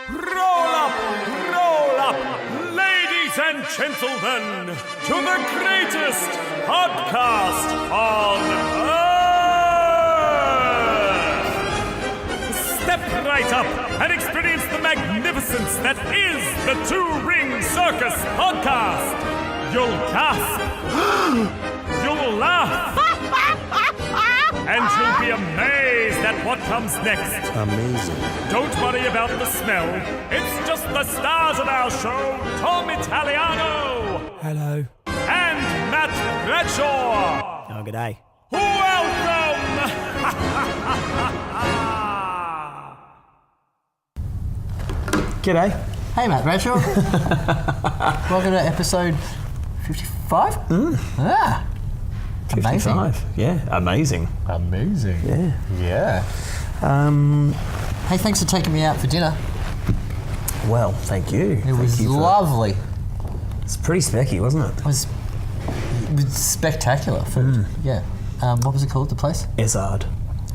Roll up, ladies and gentlemen, to the greatest podcast on earth. Step right up and experience the magnificence that is the Two Ring Circus podcast. You'll gasp, you'll laugh, and you'll be amazed at what comes next. Amazing. Don't worry about the smell. It's just the stars of our show, Tom Italiano. Hello. And Matt Bradshaw. Oh, g'day. Welcome! G'day. Hey, Matt Bradshaw. Welcome to episode 55. Ah, amazing. 55. Yeah, amazing. Amazing. Yeah. Hey, thanks for taking me out for dinner. Well, thank you. It was lovely. It's pretty specky, wasn't it? It was spectacular food. Yeah. What was it called, the place? Ezard.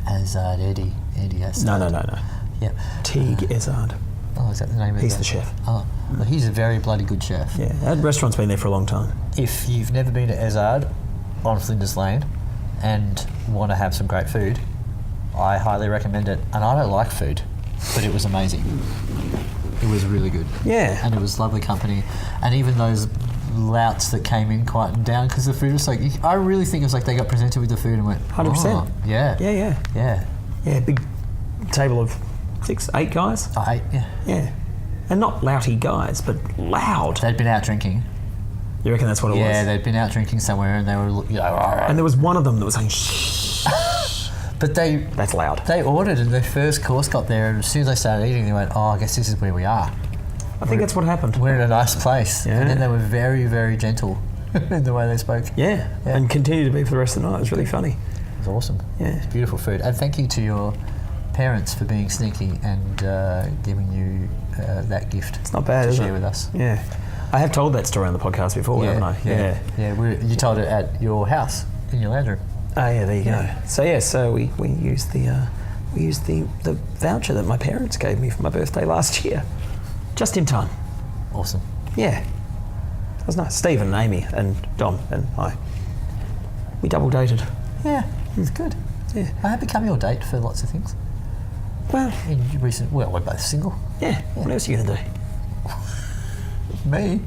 Ezard, Eddie Ezard. No. Yeah. Teague Ezard. Oh, is that the name of it? He's the chef. Oh, well, he's a very bloody good chef. Yeah, that restaurant's been there for a long time. If you've never been to Ezard on Flinders Lane and want to have some great food, I highly recommend it. And I don't like food, but it was amazing. It was really good. Yeah. And it was lovely company. And even those louts that came in quietened down because the food was like, I really think it was like they got presented with the food and went, 100%. Oh, yeah. Yeah. Yeah, big table of 6, 8 guys. Oh, yeah. Yeah. And not louty guys, but loud. They'd been out drinking. You reckon that's what it was? Yeah, they'd been out drinking somewhere and they were, And there was one of them that was saying, shh. But That's loud. They ordered and their first course got there and as soon as they started eating, they went, oh, I guess this is where we are. I think that's what happened. We're in a nice place. Yeah. And then they were very, very gentle in the way they spoke. Yeah, and continue to be for the rest of the night. It was really funny. It was awesome. Yeah. It's beautiful food. And thank you to your parents for being sneaky and giving you that gift. It's not bad, to is share it? with us. Yeah. I have told that story on the podcast before, haven't I? Yeah. You told it at your house, in your lounge room. Oh yeah, there you go. So we used the voucher that my parents gave me for my birthday last year, just in time. Awesome. Yeah, it was nice. Stephen, Amy, and Dom and I. We double dated. Yeah, it's good. Yeah. I have become your date for lots of things. Well, we're both single. yeah. What else are you gonna do? Me?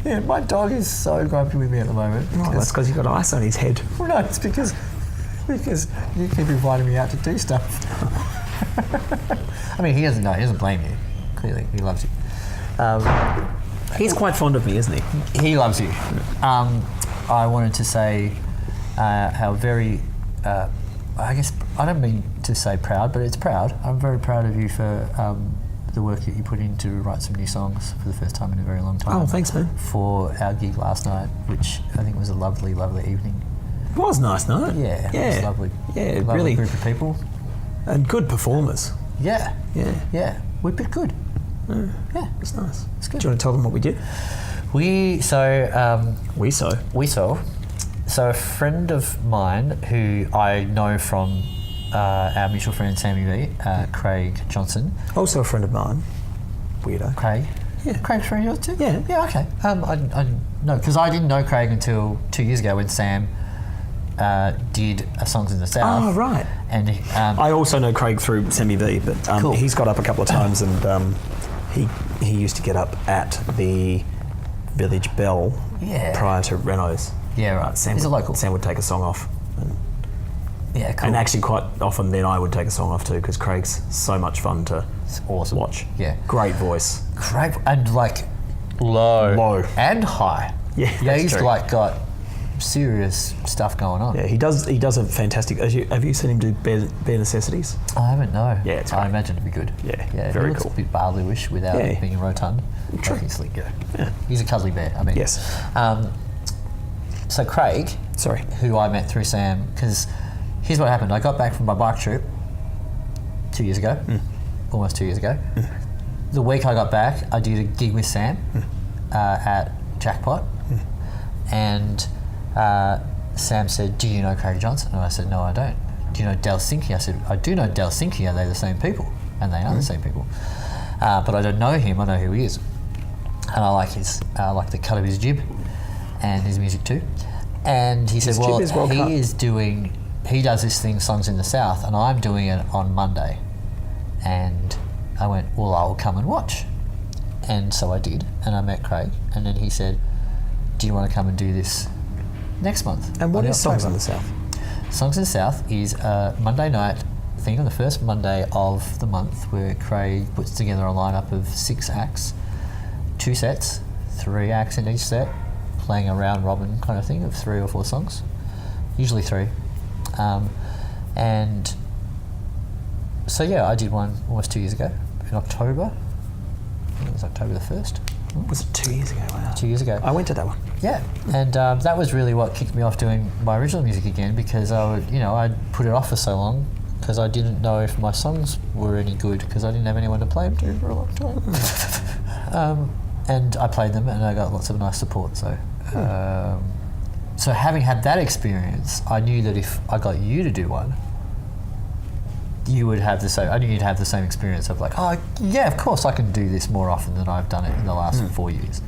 Man, my dog is so grumpy with me at the moment. Oh, that's because he's got ice on his head. Well, no, it's because you keep inviting me out to do stuff. I mean, he doesn't know. He doesn't blame you. Clearly, he loves you. He's quite fond of me, isn't he? He loves you. I wanted to say how very, I guess, I don't mean to say proud, but it's proud. I'm very proud of you for the work that you put in to write some new songs for the first time in a very long time. Oh, thanks, man. For our gig last night, which I think was a lovely, lovely evening. It was nice, no? Yeah, it was lovely. Yeah, lovely really. Group of people. And good performers. Yeah. Yeah. We did good. Yeah. It's nice. It's good. Do you want to tell them what we did? So a friend of mine who I know from our mutual friend Sammy V, Craig Johnson. Also a friend of mine. Weirdo. Craig? Yeah. Craig's friend of yours too? Yeah. Yeah, okay. I no, because I didn't know Craig until 2 years ago when Sam did Songs in the South. Oh, right. And I also know Craig through Semi V, but cool. He's got up a couple of times and he used to get up at the Village Bell prior to Renault's. Yeah, right. Sam He's a local. Sam would take a song off. Yeah, cool. And actually quite often then I would take a song off too because Craig's so much fun to watch. Yeah. Great voice. Craig, and like low. And high. Yeah, He's true. like got serious stuff going on. Yeah, he does a fantastic... Have you seen him do Bare Necessities? I haven't, no. Yeah, it's I great. imagine it'd be good. Yeah, he very looks cool. a bit Barlow-ish without being rotund. True. Like he's slick, yeah. He's a cuddly bear, I mean. Yes. So Craig, Sorry. who I met through Sam, because here's what happened. I got back from my bike trip 2 years ago, almost 2 years ago. The week I got back, I did a gig with Sam at Jackpot, and Sam said, "Do you know Craig Johnson?" And I said, "No, I don't." "Do you know Delsinki?" I said, "I do know Delsinki. Are they the same people?" And they are the same people. but I don't know him. I know who he is, and I like the cut of his jib and his music too. And he said, His jib is well cut. He does this thing, Songs in the South, and I'm doing it on Monday. And I went, well, I'll come and watch. And so I did, and I met Craig, and then he said, do you want to come and do this next month? And what is Songs in October? the South? Songs in the South is a Monday night thing on the first Monday of the month where Craig puts together a lineup of 6 acts, 2 sets, 3 acts in each set, playing a round robin kind of thing of 3 or 4 songs, usually 3. And so yeah, I did one almost 2 years ago in October. I think it was October the 1st. Was it 2 years ago? Wow. 2 years ago. I went to that one. Yeah, and that was really what kicked me off doing my original music again, because I'd put it off for so long because I didn't know if my songs were any good because I didn't have anyone to play them to for a long time. And I played them and I got lots of nice support. So, so having had that experience, I knew that if I got you to do one, you would have the same. I knew you'd have the same experience of like, oh yeah, of course I can do this more often than I've done it in the last 4 years.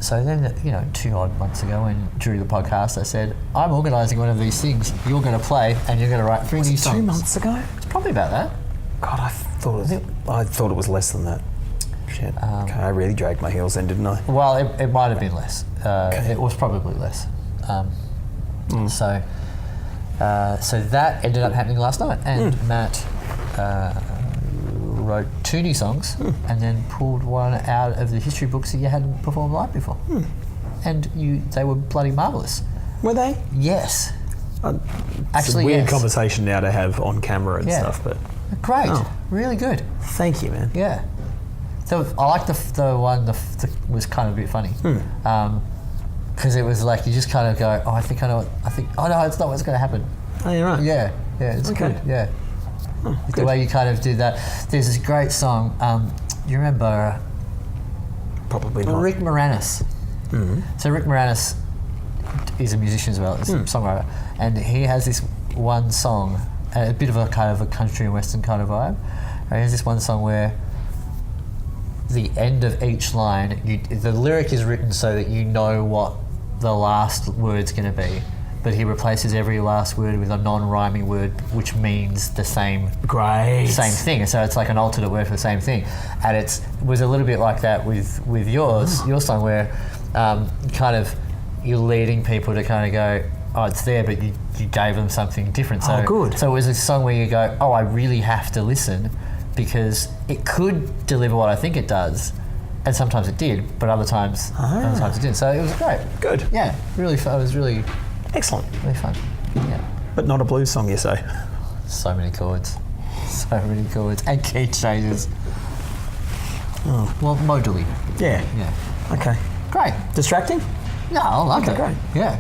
So then, 2 odd months ago, when during the podcast, I said, I'm organising one of these things. You're going to play, and you're going to write 3 new songs. 2 months ago? It's probably about that. God, I thought it was less than that. Shit. Okay, I really dragged my heels then, didn't I? Well, it might have been less. It was probably less. So that ended up happening last night, and Matt wrote 2 new songs and then pulled one out of the history books that you hadn't performed live before. And they were bloody marvellous. Were they? Yes. It's Actually, a weird yes. conversation now to have on camera and stuff, but Great. Oh. Really good. thank you, man. Yeah. So I like the one that was kind of a bit funny. Because it was like you just kind of go, oh, I think I know oh no, it's not what's going to happen. Oh, you're right. Yeah, it's Okay. good. Yeah. Oh, The good. way you kind of did that. There's this great song. You remember Probably not. Rick Moranis? So Rick Moranis is a musician as well. He's a songwriter, and he has this one song, a bit of a kind of a country and western kind of vibe. And he has this one song where the end of each line, the lyric is written so that you know what the last word's going to be, but he replaces every last word with a non-rhyming word which means the same thing. So it's like an alternate word for the same thing. And it was a little bit like that with your song, where kind of you're leading people to kind of go, oh, it's there, but you gave them something different. So, good. So it was a song where you go, oh, I really have to listen, because it could deliver what I think it does, and sometimes it did, but other times it didn't. So it was great. Good. Yeah, really fun. It was really, Excellent. really fun. Yeah. But not a blues song, you say? So many chords. And key changes. Oh. Well, modally. Yeah. Yeah. Okay. Great. Distracting? No, I like Okay, it. great. Yeah.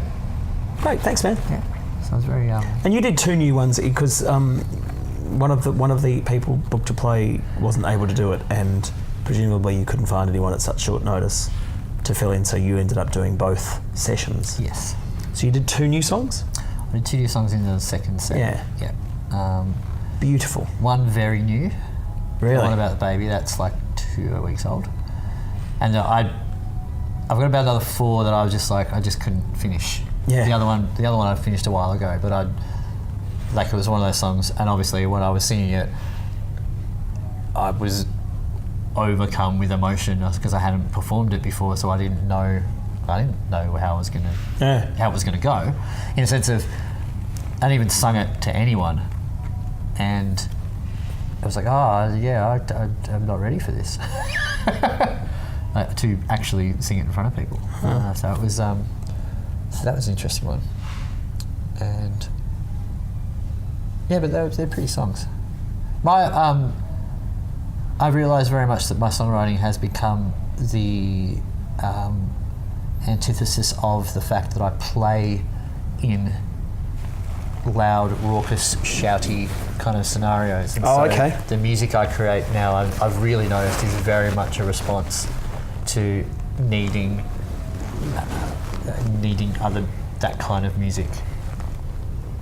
Great, thanks, man. Yeah. Sounds very And you did 2 new ones because one of the people booked to play wasn't able to do it, and presumably you couldn't find anyone at such short notice to fill in, so you ended up doing both sessions. Yes. So you did 2 new songs? I did 2 new songs in the second set. Yeah. Yeah. Beautiful. One very new. Really? The one about the baby, that's like 2 weeks old. And I've got about another 4 that I was just like, I just couldn't finish. Yeah. The other one I finished a while ago, but it was one of those songs, and obviously when I was singing it, I was overcome with emotion because I hadn't performed it before, so I didn't know how it was going to go, in a sense of I hadn't even sung it to anyone, and I was like, I'm not ready for this. To actually sing it in front of people. So it was that was an interesting one. And yeah, but they're pretty songs. I've realised very much that my songwriting has become the antithesis of the fact that I play in loud, raucous, shouty kind of scenarios. And okay. The music I create now, I've really noticed, is very much a response to needing that kind of music,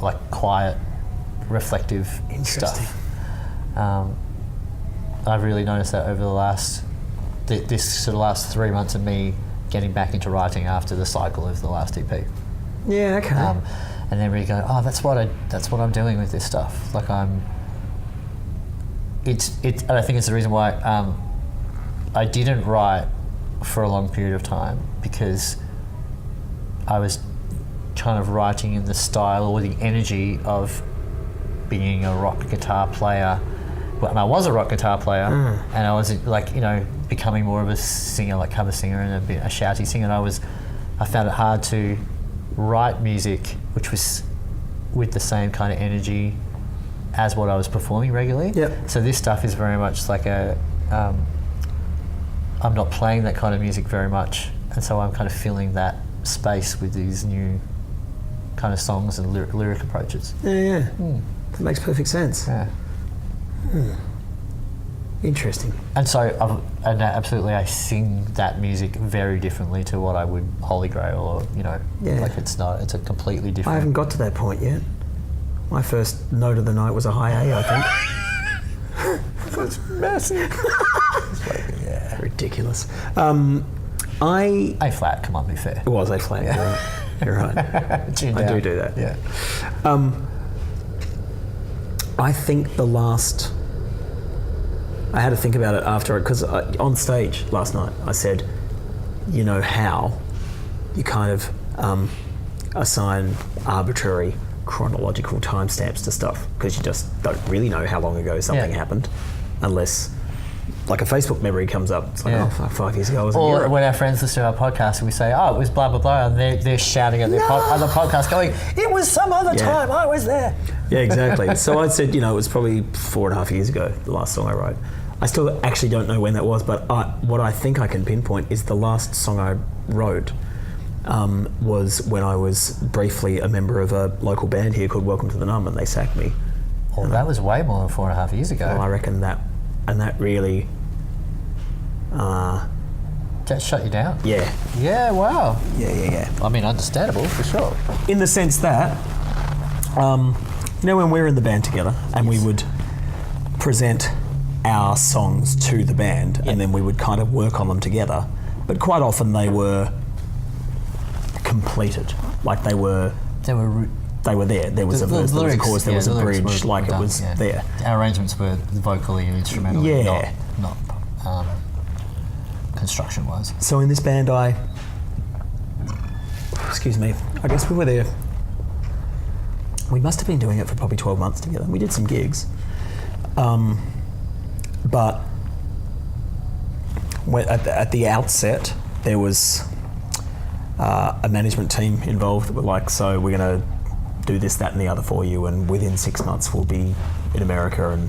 like quiet, reflective stuff. I've really noticed that over the last this sort of last 3 months of me getting back into writing after the cycle of the last EP. Yeah, okay. And then really go, oh, that's what I'm doing with this stuff. Like and I think it's the reason why I didn't write for a long period of time, because I was kind of writing in the style or the energy of being a rock guitar player. And I was a rock guitar player, and I was like, becoming more of a singer, like cover singer and a bit a shouty singer. And I found it hard to write music which was with the same kind of energy as what I was performing regularly. Yep. So this stuff is very much like I'm not playing that kind of music very much, and so I'm kind of filling that space with these new kind of songs and lyric approaches. Yeah. That makes perfect sense. Yeah. Interesting. And so, absolutely, I sing that music very differently to what I would Holy Grail, or like it's a completely different. I haven't got to that point yet. My first note of the night was a high A, I think. That's massive. Yeah. Ridiculous. A flat. Come on, be fair. It was A flat. Yeah. You're right. I do that. Yeah. I think I had to think about it after it, because on stage last night I said, how you kind of assign arbitrary chronological timestamps to stuff, because you just don't really know how long ago something happened, unless like a Facebook memory comes up. It's like, 5 years ago I was in Europe. Or when our friends listen to our podcast and we say, it was blah, blah, blah, and they're shouting at their other podcast going, it was some other time, I was there. Yeah, exactly. So I said, it was probably 4.5 years ago, the last song I wrote. I still actually don't know when that was, but what I think I can pinpoint is the last song I wrote was when I was briefly a member of a local band here called Welcome to the Numb, and they sacked me. Well, that was way more than 4.5 years ago. Well, I reckon that really... that shut you down? Yeah. Yeah, wow. Yeah. I mean, understandable, for sure. In the sense that, when we're in the band together and we would present our songs to the band and then we would kind of work on them together, but quite often they were completed. Like they were there. There was a verse, there was a chorus, there was a bridge, like it was there. Our arrangements were vocally and instrumentally, not construction-wise. So in this band I guess we were there. We must have been doing it for probably 12 months together. We did some gigs. But at the outset, there was a management team involved that were like, so we're going to do this, that and the other for you, and within 6 months we'll be in America, and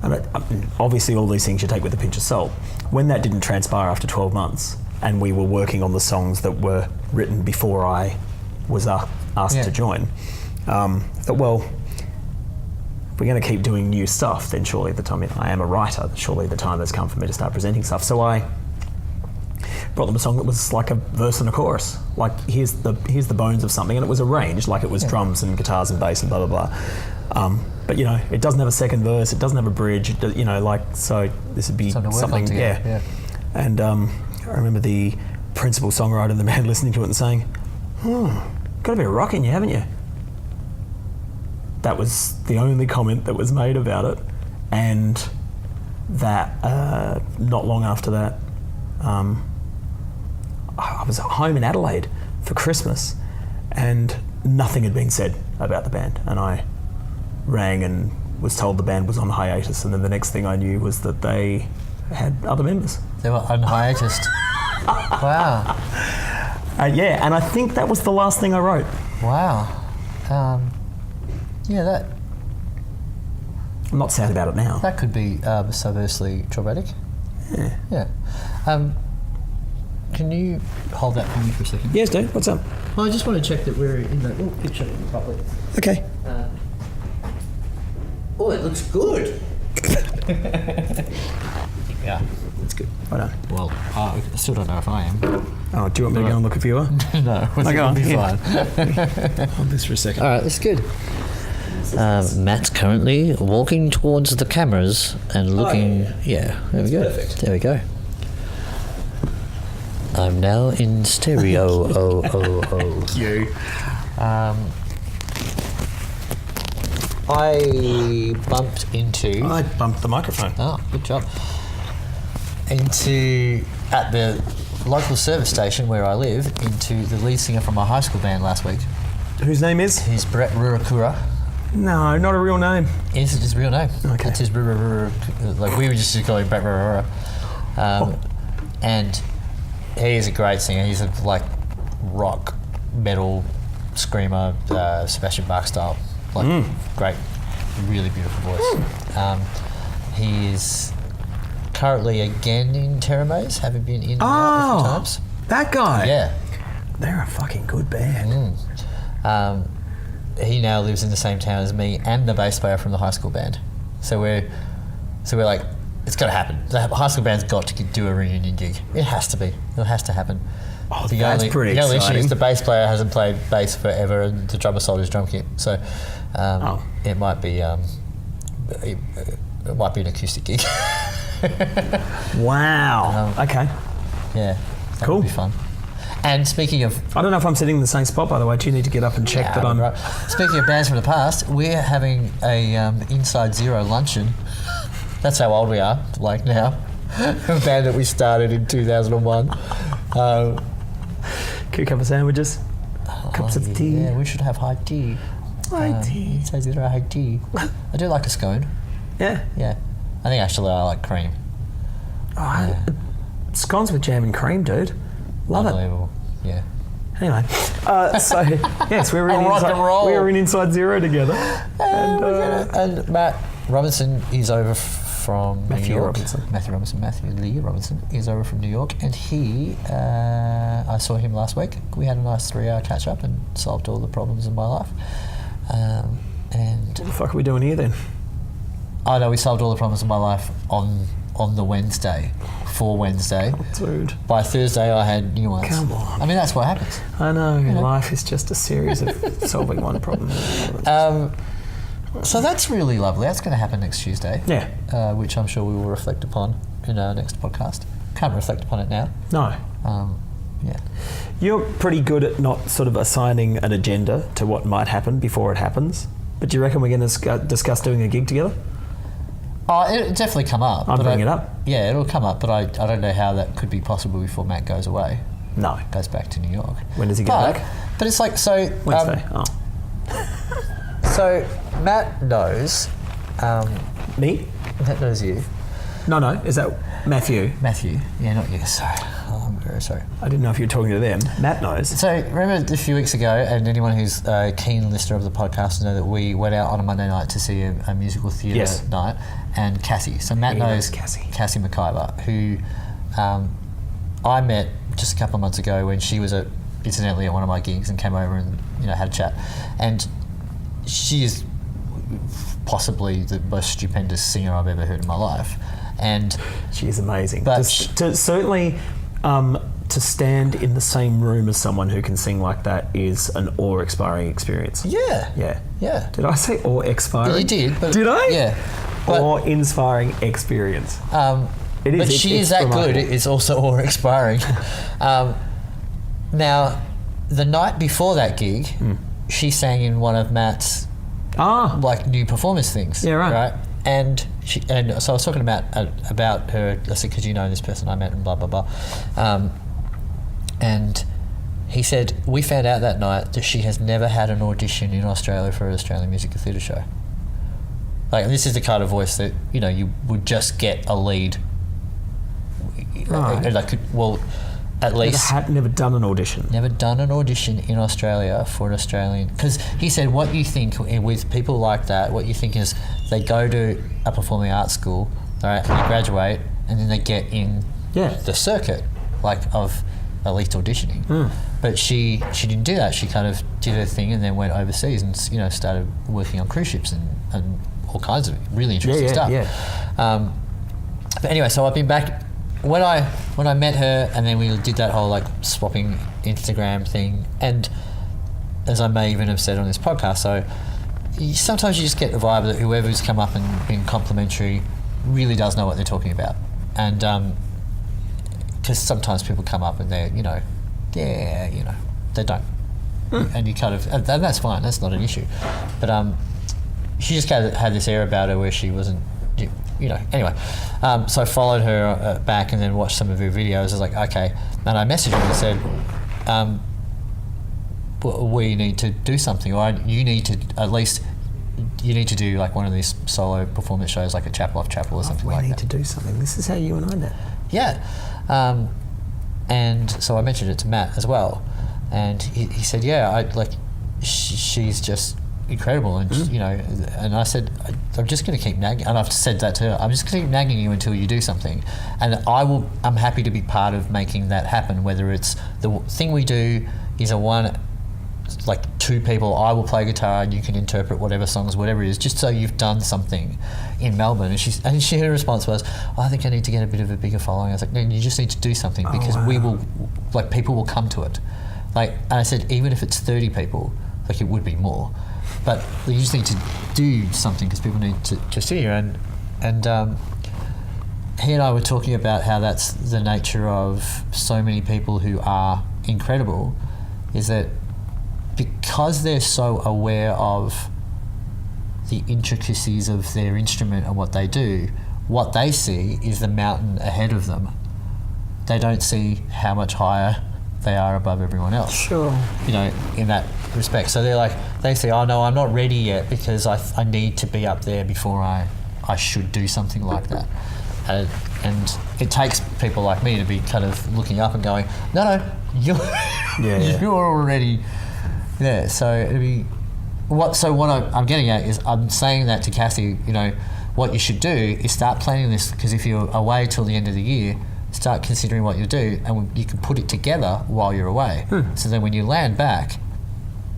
and obviously all these things you take with a pinch of salt. When that didn't transpire after 12 months, and we were working on the songs that were written before I was asked to join, I thought, well, if we're going to keep doing new stuff, then surely the time, I am a writer, surely the time has come for me to start presenting stuff. So I brought them a song that was like a verse and a chorus. Like, here's the bones of something, and it was arranged like it was drums and guitars and bass and blah, blah, blah. But, it doesn't have a second verse, it doesn't have a bridge, so this would be something, And I remember the principal songwriter in the band listening to it and saying, got a bit of rock in you, haven't you? That was the only comment that was made about it, and that not long after that, I was at home in Adelaide for Christmas, and nothing had been said about the band, and I rang and was told the band was on hiatus, and then the next thing I knew was that they had other members. They were on hiatus. Wow. And I think that was the last thing I wrote. Wow. That... I'm not sad about it now. That could be subversely traumatic. Yeah. Can you hold that for me for a second? Yes, dude. What's up? Well, I just want to check that we're in the picture properly. Okay. It looks good. Yeah. That's good. Well done. Well, I still don't know if I am. Oh, do you want me to go and look at viewer? No, go on. Be fine. Hold this for a second. All right, that's good. Matt's currently walking towards the cameras and looking. Yeah, there we go. Perfect. There we go. I'm now in stereo. You. I bumped into. I bumped the microphone. Oh, good job. At the local service station where I live, into the lead singer from my high school band last week. Whose name is? He's Brett Rurakura. No, not a real name. It's his real name. Okay. It's his like we were just calling him Brett Rurakura. And he is a great singer. He's a rock, metal, screamer, Sebastian Bach style. Great, really beautiful voice. He is currently again in Teramaze, having been in and out a few times. That guy. Yeah. They're a fucking good band. He now lives in the same town as me and the bass player from the high school band. So we're like, it's got to happen. The high school band's got to do a reunion gig. It has to be. It has to happen. Oh, that's pretty exciting. The only issue is the bass player hasn't played bass forever, and the drummer sold his drum kit. So it might be an acoustic gig. Wow. Okay. Yeah. That Cool. would be fun. And speaking of... I don't know if I'm sitting in the same spot, by the way. Do you need to get up and check that I'm... Right. Speaking of bands from the past, we're having a Inside Zero luncheon. That's how old we are, now. A band that we started in 2001. Cucumber sandwiches, cups of tea. Yeah, we should have high tea. High tea. Inside Zero high tea. I do like a scone. Yeah. Yeah. I think actually I like cream. Scones with jam and cream, dude. Love Unbelievable. Yeah. it. Anyway, so yes, we were in Rock and roll. we were in Inside Zero together. And Matt Robinson is over from Matthew New York. Robinson. Matthew Lee Robinson is over from New York, and he, I saw him last week. We had a nice 3-hour catch up and solved all the problems in my life. And What the fuck are we doing here then? I know we solved all the problems in my life on the Wednesday, for Wednesday. Dude. By Thursday, I had new ones. Come on. I mean, that's what happens. I know, life is just a series of solving one problem. So that's really lovely. That's going to happen next Tuesday. Yeah. Which I'm sure we will reflect upon in our next podcast. Can't reflect upon it now. No. Yeah. You're pretty good at not sort of assigning an agenda to what might happen before it happens. But do you reckon we're going to discuss doing a gig together? Oh, it'll definitely come up. I'll bring it up. Yeah, it'll come up, but I don't know how that could be possible before Matt goes away. No. Goes back to New York. When does he get back? But it's like, so... Wednesday. So, Matt knows... Me? Matt knows you. No. Is that Matthew? Matthew. Yeah, not you. Sorry. Oh, I'm very sorry. I didn't know if you were talking to them. Matt knows. So, remember a few weeks ago, and anyone who's a keen listener of the podcast know that we went out on a Monday night to see a musical theatre night, and Cassie. So, Matt knows Cassie McIvor, who I met just a couple of months ago when she was incidentally at one of my gigs and came over and had a chat. And she is possibly the most stupendous singer I've ever heard in my life. And she is amazing. But certainly to stand in the same room as someone who can sing like that is an awe-inspiring experience. Yeah. Did I say awe-inspiring? You did. But did I? Yeah. Awe-inspiring experience. It is. But she is that good. It's also awe-inspiring. Now, the night before that gig, she sang in one of Matt's new performance things. Yeah, right. And so I was talking about her. I said, "Because you know this person I met and blah blah blah," and he said we found out that night that she has never had an audition in Australia for an Australian musical theatre show. Like, this is the kind of voice that you would just get a lead. Right. At least never done an audition. Never done an audition in Australia for an Australian. Because he said, what you think with people like that, what you think is they go to a performing arts school, right, and they graduate, and then they get in the circuit, of elite auditioning. But she didn't do that. She kind of did her thing and then went overseas and started working on cruise ships and all kinds of really interesting stuff. But anyway, so I've been back. When I met her, and then we did that whole swapping Instagram thing, and as I may even have said on this podcast, so sometimes you just get the vibe that whoever's come up and been complimentary really does know what they're talking about. And because sometimes people come up and they're, they don't. And you kind of, and that's fine, that's not an issue. But she just had this air about her where she wasn't, anyway. So I followed her back and then watched some of her videos. I was like, okay. And I messaged her and said, we need to do something, or you need to do like one of these solo performance shows, like a Chapel Off Chapel or something like that. We need to do something. This is how you and I met. Yeah. And so I mentioned it to Matt as well. And he said, yeah, she's just incredible. And, and I said, I'm just going to keep nagging. And I've said that to her. I'm just going to keep nagging you until you do something. And I'm happy to be part of making that happen, whether it's the thing we do is two people, I will play guitar and you can interpret whatever songs, whatever it is, just so you've done something in Melbourne. And her response was, I think I need to get a bit of a bigger following. I was like, no, you just need to do something because we will, people will come to it. And I said, even if it's 30 people, it would be more, but you just need to do something because people need to see you. And he and I were talking about how that's the nature of so many people who are incredible, is that because they're so aware of the intricacies of their instrument and what they do, what they see is the mountain ahead of them. They don't see how much higher they are above everyone else. Sure. In that respect. So they say, oh no, I'm not ready yet because I need to be up there before I should do something like that. And it takes people like me to be kind of looking up and going, no, you're you're already there. So it'd be what I'm getting at is I'm saying that to Cassie, what you should do is start planning this, because if you're away till the end of the year, start considering what you do, and you can put it together while you're away. So then when you land back,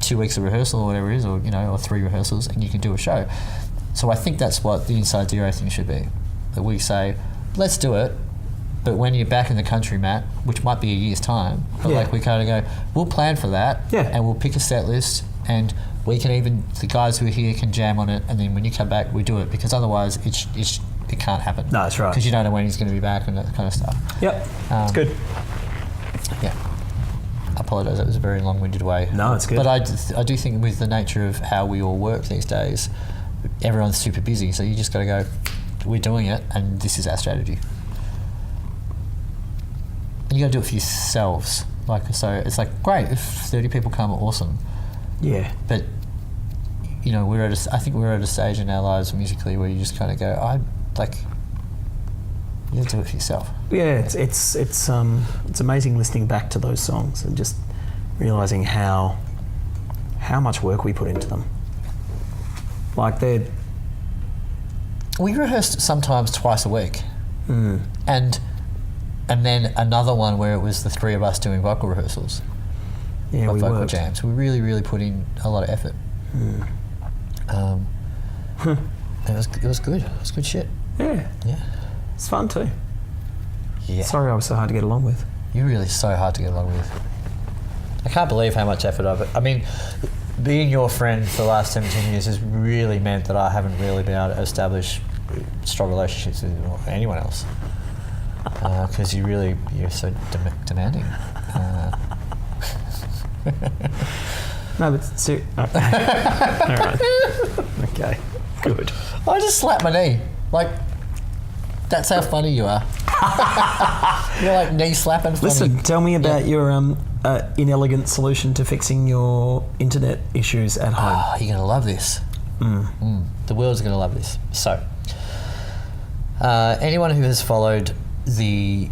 2 weeks of rehearsal or whatever it is, or 3 rehearsals, and you can do a show. So I think that's what the Inside Zero thing should be. That we say, let's do it, but when you're back in the country, Matt, which might be a year's time, but we kind of go, we'll plan for that, and we'll pick a set list, and we can the guys who are here can jam on it, and then when you come back, we do it, because otherwise it can't happen. No, that's right. Because you don't know when he's going to be back and that kind of stuff. Yep, it's good. Yeah. I apologise, that was a very long-winded way. No, it's good. But I do think with the nature of how we all work these days, everyone's super busy, so you just got to go, we're doing it, and this is our strategy. And you got to do it for yourselves. So it's great, if 30 people come, awesome. Yeah. But, I think we're at a stage in our lives musically where you just kind of go, you have to do it for yourself. Yeah, it's amazing listening back to those songs and just realising how much work we put into them. We rehearsed sometimes twice a week, and then another one where it was the 3 of us doing vocal rehearsals. Yeah, we vocal worked. jams. We really, really put in a lot of effort. It was good. It was good shit. Yeah. Yeah. It's fun too. Yeah. Sorry I was so hard to get along with. You're really so hard to get along with. I can't believe how much effort being your friend for the last 17 years has really meant that I haven't really been able to establish strong relationships with anyone else. Because you're so demanding. No, but all right. Okay, good. I just slapped my knee. That's how funny you are. You're knee slapping funny. Listen, tell me about your inelegant solution to fixing your internet issues at home. Oh, you're going to love this. The world's going to love this. So, anyone who has followed the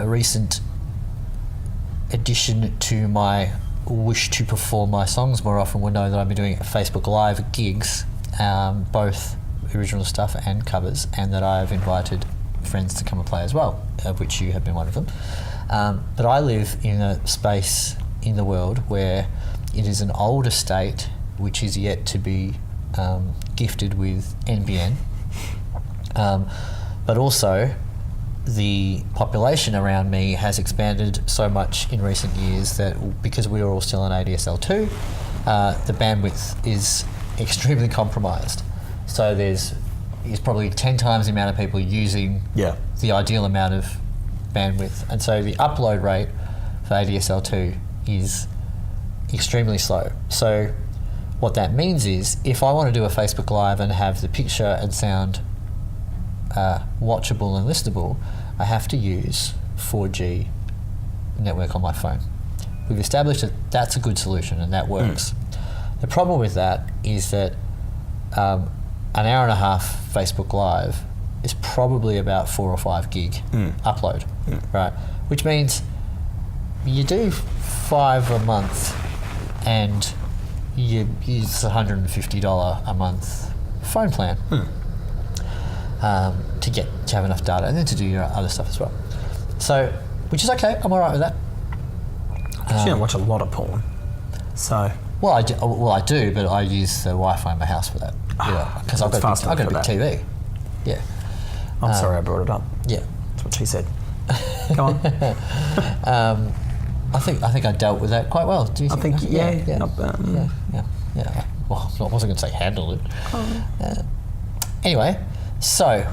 recent addition to my wish to perform my songs more often will know that I've been doing Facebook Live gigs, both original stuff and covers, and that I've invited friends to come and play as well, of which you have been one of them. But I live in a space in the world where it is an old estate which is yet to be gifted with NBN, but also the population around me has expanded so much in recent years that because we are all still on ADSL2, the bandwidth is extremely compromised. So there's probably 10 times the amount of people using the ideal amount of bandwidth. And so the upload rate for ADSL2 is extremely slow. So what that means is if I want to do a Facebook Live and have the picture and sound watchable and listenable, I have to use 4G network on my phone. We've established that that's a good solution and that works. The problem with that is that an hour and a half Facebook Live is probably about 4 or 5 gig upload, right? Which means you do 5 a month and you use $150 a month phone plan to have enough data and then to do your other stuff as well. So, which is okay, I'm all right with that. You don't watch a lot of porn, so... Well, I do, but I use the Wi-Fi in my house for that. Because I've got a big TV. Yeah. I'm sorry I brought it up. Yeah. That's what she said. Go on. I think I dealt with that quite well. Do you think? Yeah. Not bad. Yeah. Well, I wasn't going to say handled it. Anyway, so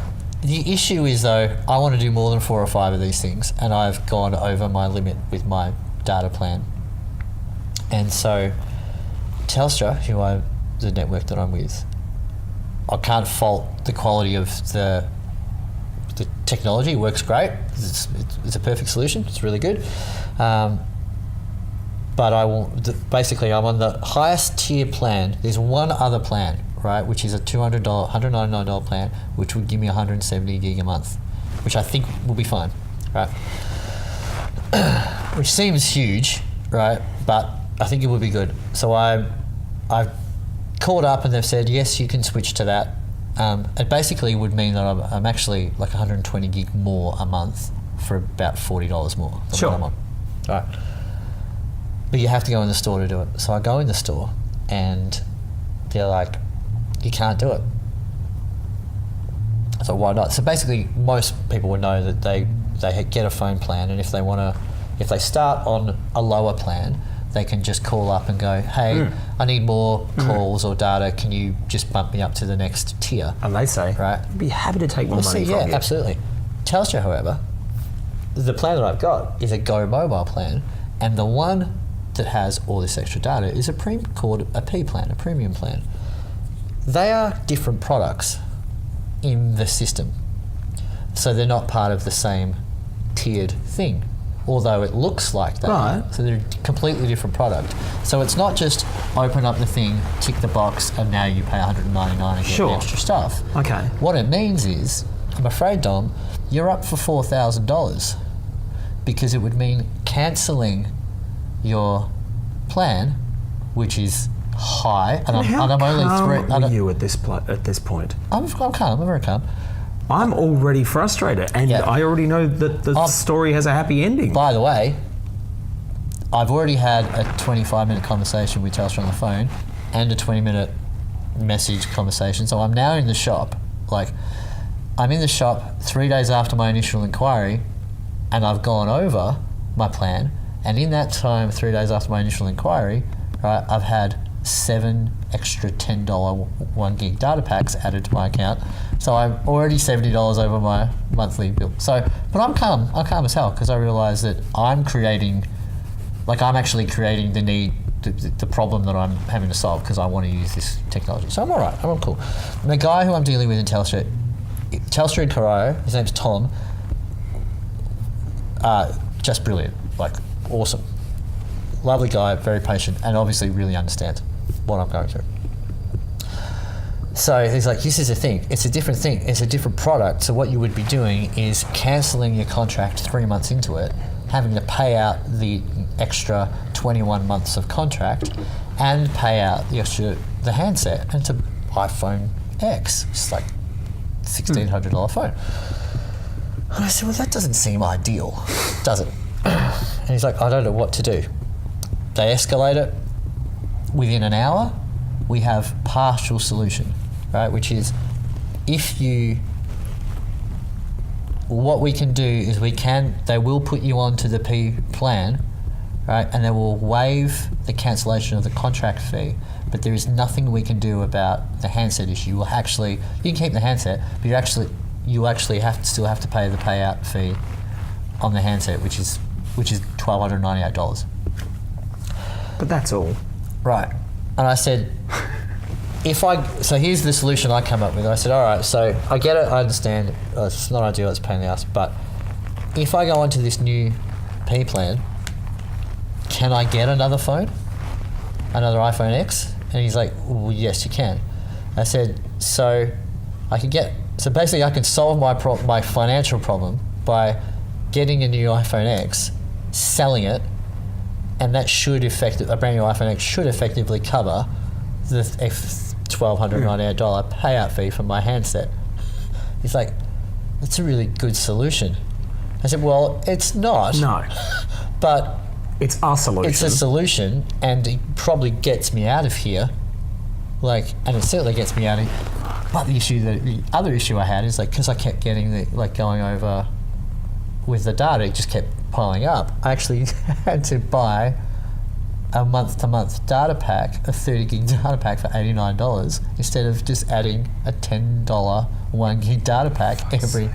the issue is though, I want to do more than 4 or 5 of these things, and I've gone over my limit with my data plan. And so Telstra, the network that I'm with, I can't fault the quality of the technology. It works great. It's a perfect solution. It's really good. But basically I'm on the highest tier plan. There's one other plan, right, which is a $199 plan, which would give me 170 gig a month, which I think will be fine, right? Which seems huge, right? But I think it would be good. So I've called up and they've said, yes, you can switch to that. It basically would mean that I'm actually like 120 gig more a month for about $40 more than what I'm on. Right. But you have to go in the store to do it. So I go in the store and they're like, you can't do it. So why not? So basically most people would know that they get a phone plan, and if they start on a lower plan, they can just call up and go, hey, I need more calls or data. Can you just bump me up to the next tier? And they say, right, I'd be happy to take more money from you. Yeah, absolutely. Telstra, however, the plan that I've got is a Go Mobile plan, and the one that has all this extra data is called a P plan, a premium plan. They are different products in the system, so they're not part of the same tiered thing, although it looks like that. Right. So they're a completely different product. So it's not just open up the thing, tick the box, and now you pay $199 and get the extra stuff. Okay. What it means is, I'm afraid, Dom, you're up for $4,000, because it would mean cancelling your plan, which is high, and I'm only three. How are you at this point? I'm calm. I'm very calm. I'm already frustrated, and I already know that the story has a happy ending. By the way, I've already had a 25-minute conversation with Telstra on the phone and a 20-minute message conversation. So I'm now in the shop. Like, I'm in the shop 3 days after my initial inquiry, and I've gone over my plan. And in that time, 3 days after my initial inquiry, right, I've had 7 extra $10 1 gig data packs added to my account. So I'm already $70 over my monthly bill. So, but I'm calm. I'm calm as hell, because I realise that I'm actually creating the need, the problem that I'm having to solve, because I want to use this technology. So I'm all right. I'm cool. And the guy who I'm dealing with in Telstra in Corio, his name's Tom. Just brilliant. Like, awesome. Lovely guy, very patient, and obviously really understands what I'm going through. So he's like, this is a thing. It's a different thing. It's a different product. So what you would be doing is cancelling your contract 3 months into it, having to pay out the extra 21 months of contract, and pay out the handset. And it's an iPhone X. It's like $1,600 phone. And I said, well, that doesn't seem ideal, does it? And he's like, I don't know what to do. They escalate it. Within an hour, we have partial solution, right? Which is, what we can do is they will put you onto the P plan, right? And they will waive the cancellation of the contract fee, but there is nothing we can do about the handset issue. You can keep the handset, but you actually still have to pay the payout fee on the handset, which is $1,298. But that's all. Right. And I said, so here's the solution I come up with. I said, all right, so I get it, I understand, it's not ideal, it's a pain in the ass, but if I go onto this new P plan, can I get another phone? Another iPhone X? And he's like, well, yes, you can. I said, so basically I can solve my financial problem by getting a new iPhone X, selling it, and that a brand new iPhone X should effectively cover the $1,298 payout fee for my handset. He's like, that's a really good solution. I said, well, it's not. No. But it's a solution. It's a solution, and it probably gets me out of here. And it certainly gets me out of here. But the other issue I had is because I kept getting going over with the data, it just kept piling up. I actually had to buy a month-to-month data pack, a 30 gig data pack for $89 instead of just adding a $10 1 gig data pack every.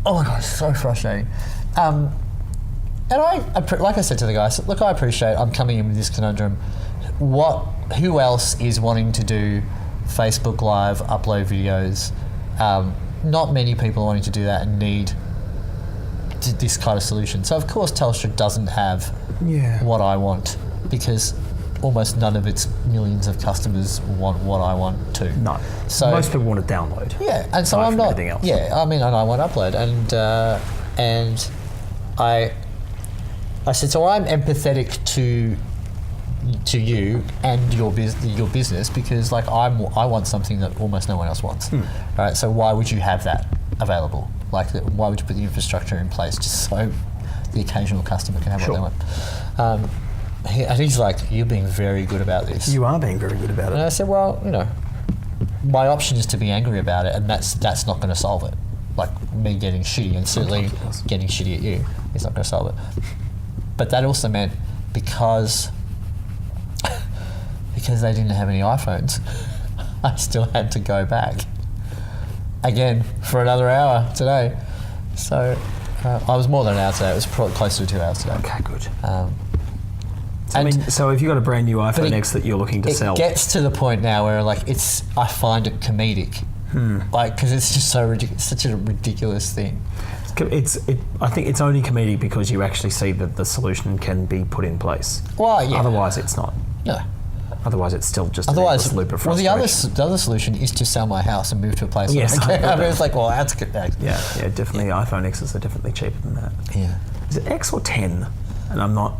Oh my god, it's so frustrating. And like I said to the guy, I said, look, I appreciate I'm coming in with this conundrum. Who else is wanting to do Facebook Live, upload videos? Not many people are wanting to do that and need this kind of solution. So of course Telstra doesn't have what I want, because almost none of its millions of customers want what I want too. No. So most people want to download. Yeah, and so I'm not. Anything else. Yeah, I mean, and I want to upload, and I said, so I'm empathetic to you and your business, because I want something that almost no one else wants. Right? So why would you have that available? Why would you put the infrastructure in place just so the occasional customer can have what they want? And he's like, you're being very good about this. You are being very good about it. And I said, well, my option is to be angry about it, and that's not going to solve it. Me getting shitty, and certainly getting shitty at you is not going to solve it. But that also meant because they didn't have any iPhones, I still had to go back again for another hour today. So I was more than an hour today. It was probably closer to 2 hours today. Okay, good. So if you've got a brand new iPhone X that you're looking to sell, it gets to the point now where I find it comedic, because it's just so ridiculous, such a ridiculous thing. I think it's only comedic because you actually see that the solution can be put in place. Well, yeah. Otherwise, it's not. No. Otherwise, it's still just an endless loop of frustration. Well, the other solution is to sell my house and move to a place. Yes, I mean, it's that's good. Yeah, definitely. Yeah. iPhone X's are definitely cheaper than that. Yeah. Is it X or 10? And I'm not.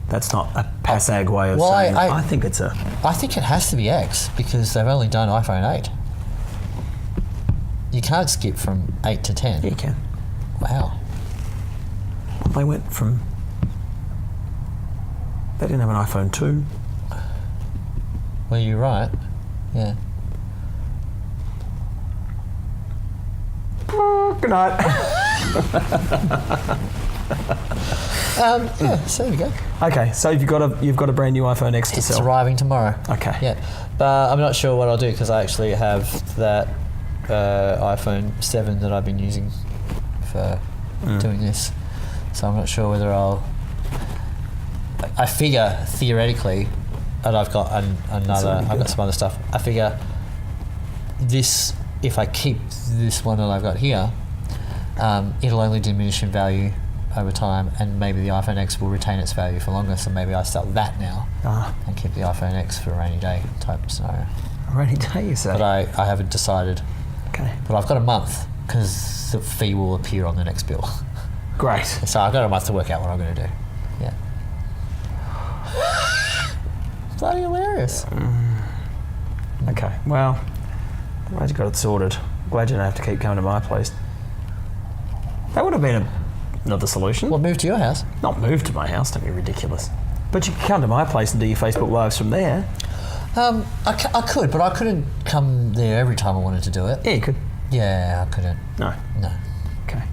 That's not a passag way of saying. I think it's a. I think it has to be X, because they've only done iPhone 8. You can't skip from 8 to 10. Yeah, you can. Wow. They went from. They didn't have an iPhone 2. Well, you're right. Yeah. Good night. Yeah, so there we go. Okay, so you've got a brand new iPhone X to sell. It's arriving tomorrow. Okay. Yeah, but I'm not sure what I'll do, because I actually have that iPhone 7 that I've been using for doing this. So I'm not sure whether I figure theoretically, and I've got I've got some other stuff. I figure this, if I keep this one that I've got here, it'll only diminish in value over time, and maybe the iPhone X will retain its value for longer. So maybe I sell that now and keep the iPhone X for a rainy day type scenario. A rainy day, you say? But I haven't decided. Okay. But I've got a month, because the fee will appear on the next bill. Great. So I've got a month to work out what I'm going to do. Yeah. Bloody hilarious. Okay, well, I'm glad you got it sorted. Glad you don't have to keep coming to my place. That would have been another solution. Well, move to your house. Not move to my house, don't be ridiculous. But you can come to my place and do your Facebook Lives from there. I could, but I couldn't come there every time I wanted to do it. Yeah, you could. Yeah, I couldn't. No. Okay.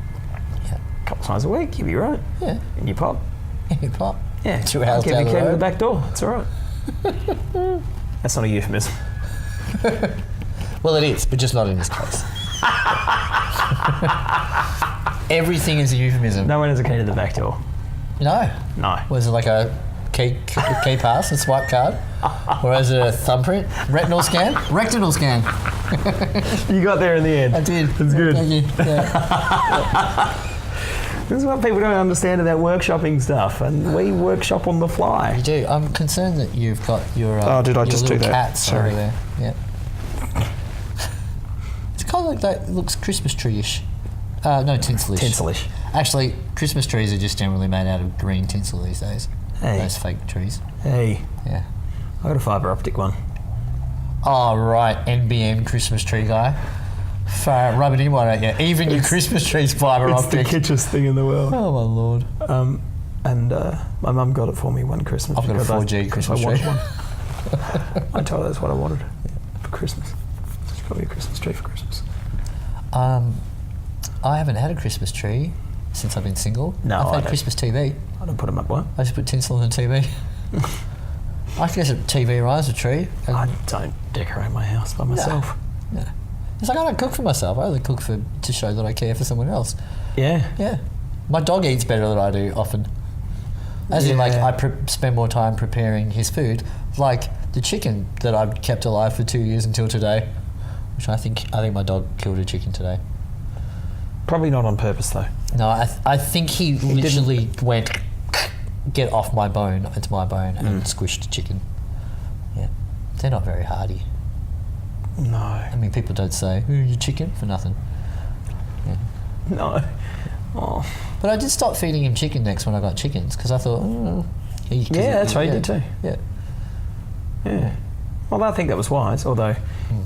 Yeah. A couple times a week, you'll be right. Yeah. In your pop. In your pop. Yeah. 2 hours I'll down give you the a key to road. the back door. It's all right. That's not a euphemism. Well, it is, but just not in this case. Everything is a euphemism. No one has a key to the back door. No. No. Was it like a key pass, a swipe card? Or is it a thumbprint? Retinal scan? Rectal scan. You got there in the end. I did. That's good. Thank you. Yeah. This is what people don't understand about workshopping stuff, and we workshop on the fly. You do. I'm concerned that you've got your did I your just little do that? cats Sorry. over there. Yeah. It's kind of like that. It looks Christmas tree-ish. No, tinselish. Tinselish. Actually, Christmas trees are just generally made out of green tinsel these days. Hey. Those fake trees. Hey, Yeah. I got a fibre optic one. Oh, right. NBN Christmas tree guy. Far rub it in, why don't you? Even your Christmas tree's fibre It's optic. the kitschest thing in the world. Oh, my Lord. And my mum got it for me one Christmas. I've got a because 4G Christmas I wanted tree. one. I told her that's what I wanted for Christmas. She got me a Christmas tree for Christmas. I haven't had a Christmas tree since I've been single. No, I've I had don't. Christmas TV. I don't put them up one. I just put tinsel on the TV. I guess a TV rise a tree. I don't decorate my house by myself. No. It's like I don't cook for myself. I only cook to show that I care for someone else. Yeah. Yeah. My dog eats better than I do often. As in, like, Yeah. I spend more time preparing his food. Like the chicken that I've kept alive for 2 years until today, which I think my dog killed a chicken today. Probably not on purpose though. No, I think he literally went, get off my bone, it's my bone, and squished the chicken. Yeah. They're not very hardy. No. I mean, people don't say, "Ooh, you chicken?" for nothing. Yeah. No. Oh. But I did stop feeding him chicken necks when I got chickens, because I thought, That's right, you did too. Yeah. Yeah. Well, I think that was wise, although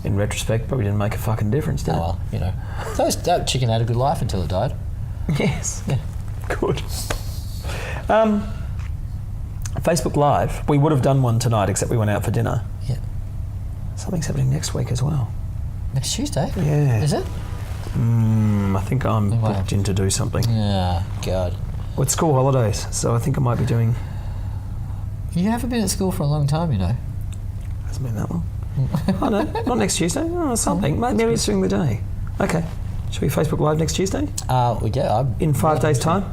in retrospect probably didn't make a fucking difference, did Oh, well, you know. That chicken had a good life until it died. it? Yes. Yeah. Good. Facebook Live. We would have done one tonight, except we went out for dinner. Yeah. Something's happening next week as well. Next Tuesday? Yeah. Is it? I think I'm Wow. booked in to do something. Yeah, God. Well, it's school holidays, so I think I might be doing... You haven't been at school for a long time, you know. Hasn't been that long. Oh no, not next Tuesday. Oh, something. Maybe it's during the day. Okay. Should we Facebook Live next Tuesday? Well, yeah. In 5 days' time?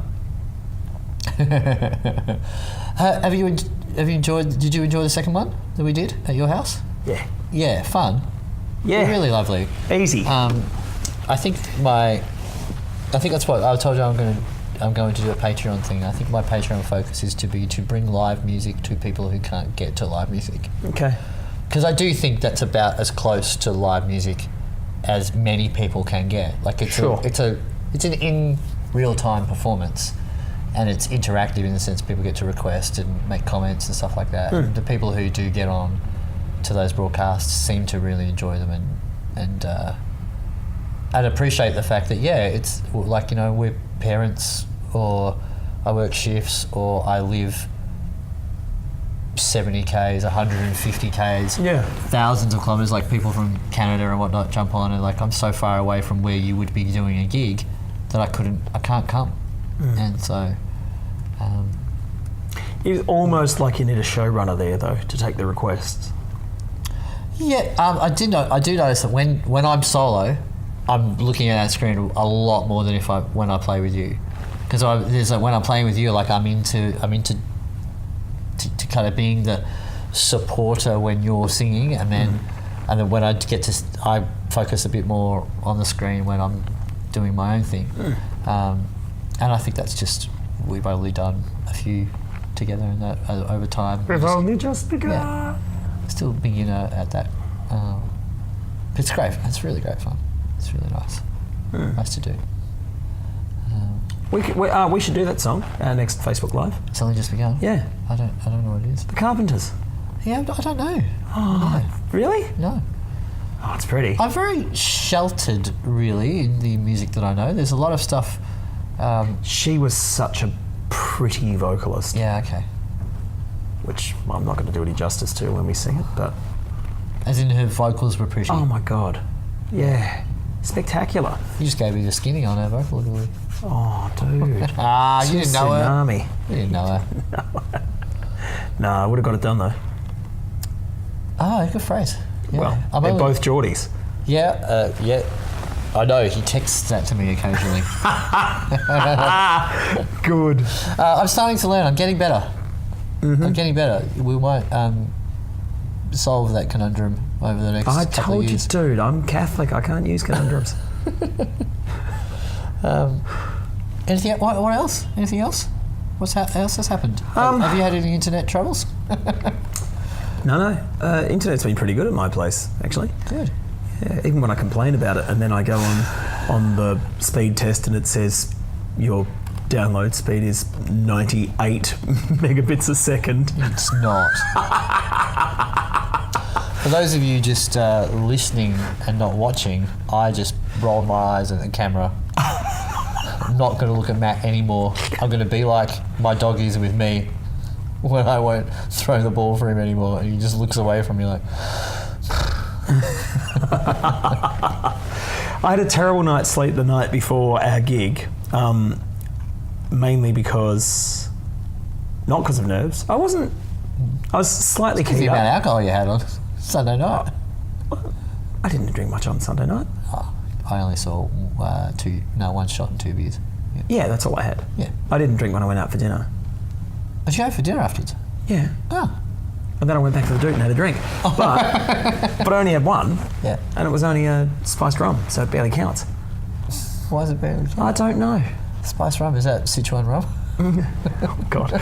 Have you enjoyed? Did you enjoy the second one that we did at your house? Yeah. Yeah, fun. Yeah. Really lovely. Easy. I think that's what I told you. I'm going to do a Patreon thing. I think my Patreon focus is to bring live music to people who can't get to live music. Okay. Because I do think that's about as close to live music as many people can get. Like it's an in real time performance, and it's interactive in the sense people get to request and make comments and stuff like that. And the people who do get on to those broadcasts seem to really enjoy them and appreciate the fact that it's like, you know, we're parents, or I work shifts, or I live 70 Ks, 150 Ks, thousands of kilometres. Like people from Canada and whatnot jump on, and like I'm so far away from where you would be doing a gig that I can't come. And so It's almost like you need a showrunner there though to take the requests. Yeah, I do notice that when I'm solo, I'm looking at that screen a lot more than when I play with you, because when I'm playing with you, like I'm into kind of being the supporter when you're singing, and then when I focus a bit more on the screen when I'm doing my own thing, and I think that's just we've only done a few together in that over time. We've only just begun. Yeah. Still beginner at that. But it's great. It's really great fun. It's really nice. Nice to do. We should do that song, our next Facebook Live. It's only just begun. Yeah. I don't know what it is. The Carpenters. Yeah, I don't know. Oh, really? No. Oh, it's pretty. I'm very sheltered, really, in the music that I know. There's a lot of stuff. She was such a pretty vocalist. Yeah. Okay. Which I'm not going to do any justice to when we sing it, but... As in her vocals were pretty. Oh my God. Yeah. Spectacular. You just gave me the skinny on her vocal ability. Oh, dude. You didn't know her. Tsunami. You didn't know her. No, I would have got it done though. Oh, good phrase. Yeah. Well, I'm they're only- both Geordies. Yeah, yeah. I know, he texts that to me occasionally. Good. I'm starting to learn. I'm getting better. I'm getting better. We might solve that conundrum over the next I couple told of you, years. dude, I'm Catholic. I can't use conundrums. Anything? What else? Anything else? Else has happened? Have you had any internet troubles? No. Internet's been pretty good at my place, actually. Good. Yeah, even when I complain about it, and then I go on the speed test, and it says your download speed is 98 megabits a second. It's not. For those of you just listening and not watching, I just rolled my eyes at the camera. I'm not going to look at Matt anymore. I'm going to be like my dog is with me when I won't throw the ball for him anymore, and he just looks away from me like... I had a terrible night's sleep the night before our gig, mainly because, not because of nerves. I was slightly The keyed amount of up. alcohol you had on Sunday night. I didn't drink much on Sunday night. Oh, I only saw one shot and 2 beers. Yeah. Yeah, that's all I had. Yeah. I didn't drink when I went out for dinner. Did you go for dinner afterwards? Yeah. Oh. And then I went back to the Duke and had a drink. But I only had one. Yeah. And it was only a spiced rum, so it barely counts. Why is it barely? I don't know. Spice rum? Is that Sichuan rum? Oh, God.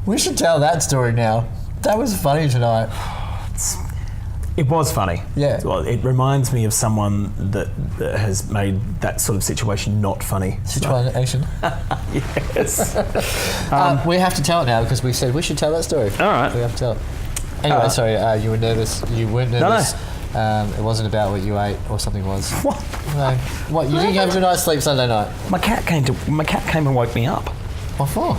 We should tell that story now. That was funny tonight. It was funny. Yeah. Well, it reminds me of someone that has made that sort of situation not funny. Sichuan action. Yes. We have to tell it now because we said we should tell that story. All right. We have to tell it. Anyway, sorry, you were nervous. You weren't nervous. No. It wasn't about what you ate or something was. What? No. What? You didn't have a good night's sleep Sunday night? My cat came and woke me up. What for?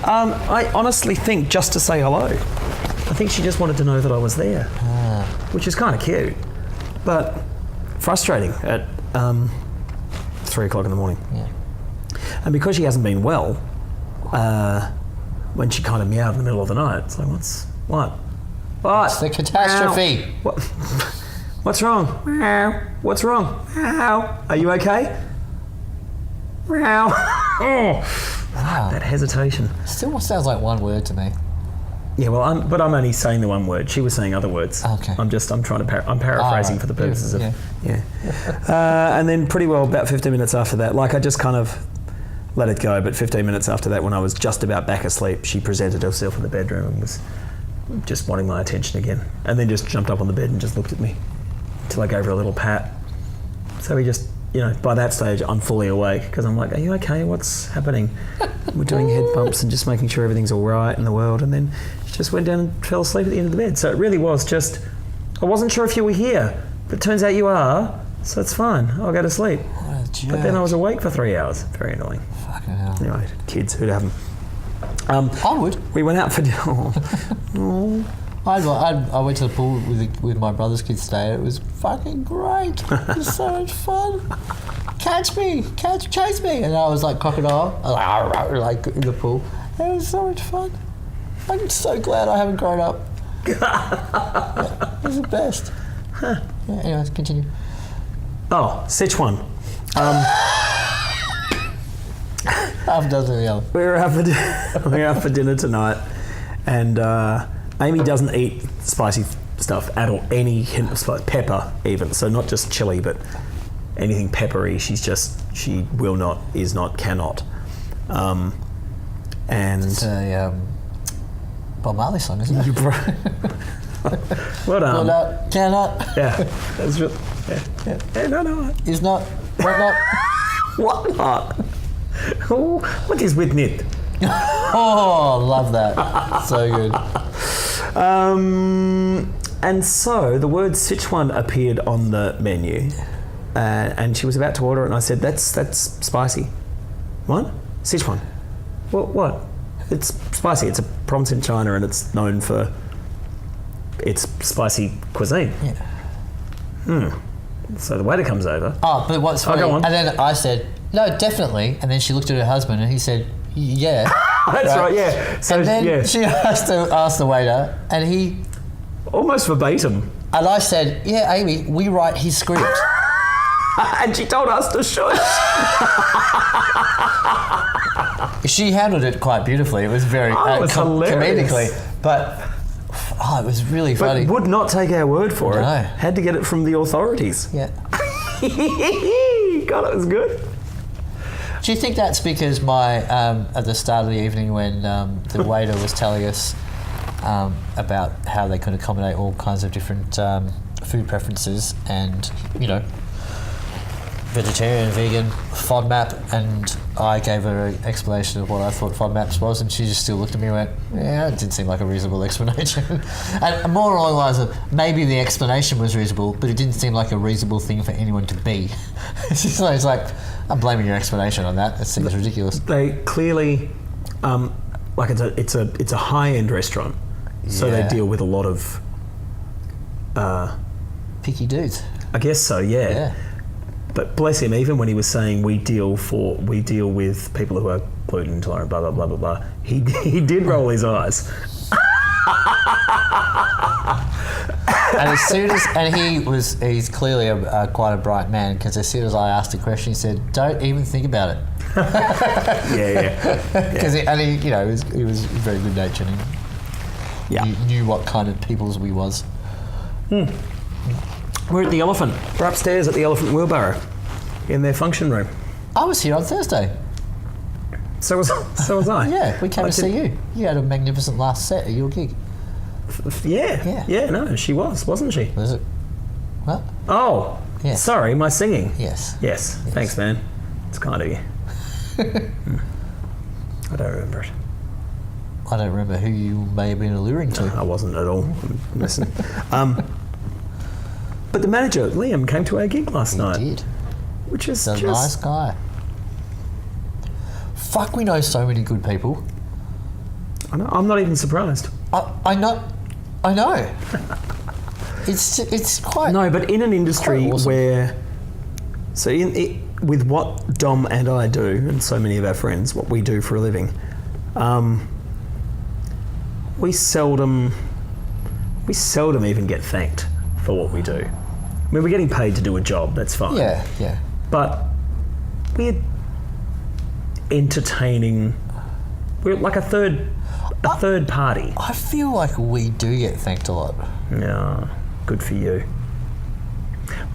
I honestly think just to say hello. I think she just wanted to know that I was there, which is kind of cute, but frustrating at 3 o'clock in the morning. Yeah. And because she hasn't been well, when she kind of meowed in the middle of the night, it's like, what? It's the catastrophe. What? What's wrong? Meow. What's wrong? Meow. Are you okay? Meow. Oh, Wow. that hesitation. Still sounds like one word to me. Yeah, well, I'm only saying the one word. She was saying other words. Okay. I'm trying to I'm paraphrasing right. for the purposes Yeah. of and then pretty well about 15 minutes after that, like I just kind of let it go. But 15 minutes after that, when I was just about back asleep, she presented herself in the bedroom and was just wanting my attention again, and then just jumped up on the bed and just looked at me until I gave her a little pat. So we just, by that stage, I'm fully awake because I'm like, are you okay? What's happening? We're doing head bumps and just making sure everything's all right in the world. And then she just went down and fell asleep at the end of the bed. So it really was just, I wasn't sure if you were here, but it turns out you are, so it's fine. I'll go to sleep. What a jerk. But then I was awake for 3 hours. Very annoying. Fucking hell. Anyway, kids, who'd have them? I would. We went out for dinner. I went to the pool with my brother's kids today. It was fucking great. It was so much fun. Chase me. And I was like crocodile, like in the pool. It was so much fun. I'm so glad I haven't grown up. Yeah, it was the best. Yeah, anyways, continue. Oh, Sichuan. Half a dozen of the other. We were out for dinner tonight, and Amy doesn't eat spicy stuff at all. Any hint of spice, pepper even. So not just chili, but anything peppery. She will not, is not, cannot. And It's a Bob Marley song, isn't it? well done. Will not, cannot, Yeah, that's real. Yeah. Yeah, no. is not, what not. What not? Oh, what is with it? Oh, love that. So good. And so the word Sichuan appeared on the menu, and she was about to order it, and I said, "That's spicy." What? Sichuan? What? It's spicy. It's a province in China, and it's known for its spicy cuisine. Yeah. So the waiter comes over. Oh, but what's funny, go on. and then I said, no, definitely, and then she looked at her husband and he said, yeah. That's right. Yeah. So And then yeah. she asked the waiter, and he Almost verbatim. And I said, yeah, Amy, we write his script. And she told us to shush. She handled it quite beautifully. It was very it was hilarious. comedically. But, it was really funny. But would not take our word for it. No. Had to get it from the authorities. Yeah. God, it was good. Do you think that's because at the start of the evening when the waiter was telling us about how they could accommodate all kinds of different food preferences and, vegetarian, vegan, FODMAP, and I gave her an explanation of what I thought FODMAPs was, and she just still looked at me and went, yeah, it didn't seem like a reasonable explanation. And more along the lines of, maybe the explanation was reasonable, but it didn't seem like a reasonable thing for anyone to be. It's like, I'm blaming your explanation on that. It seems ridiculous. They clearly, it's a high-end restaurant, so they deal with a lot of picky dudes. I guess so, yeah. But bless him, even when he was saying we deal with people who are gluten intolerant, blah blah blah blah blah, he did roll his eyes. And he's clearly quite a bright man, because as soon as I asked a question, he said, "Don't even think about it." Yeah. Because he was very good natured. He knew what kind of peoples we was. We're at the Elephant. We're upstairs at the Elephant Wheelbarrow in their function room. I was here on Thursday. So was I. Yeah, we came to see you. You had a magnificent last set at your gig. Yeah, no, she wasn't she? Was it? What? Oh, yes. Sorry, my singing. Yes. Thanks, man. It's kind of you. I don't remember it. I don't remember who you may have been alluring to. I wasn't at all. Listen. But the manager, Liam, came to our gig last night. He did. Which is He's a nice guy. Fuck, we know so many good people. I know, I'm not even surprised. I know. It's quite... No, but in an industry awesome. where... So with what Dom and I do, and so many of our friends, what we do for a living, we seldom even get thanked for what we do. I mean, we're getting paid to do a job, that's fine. Yeah. But we're entertaining. We're like a third party. I feel like we do get thanked a lot. Yeah, good for you.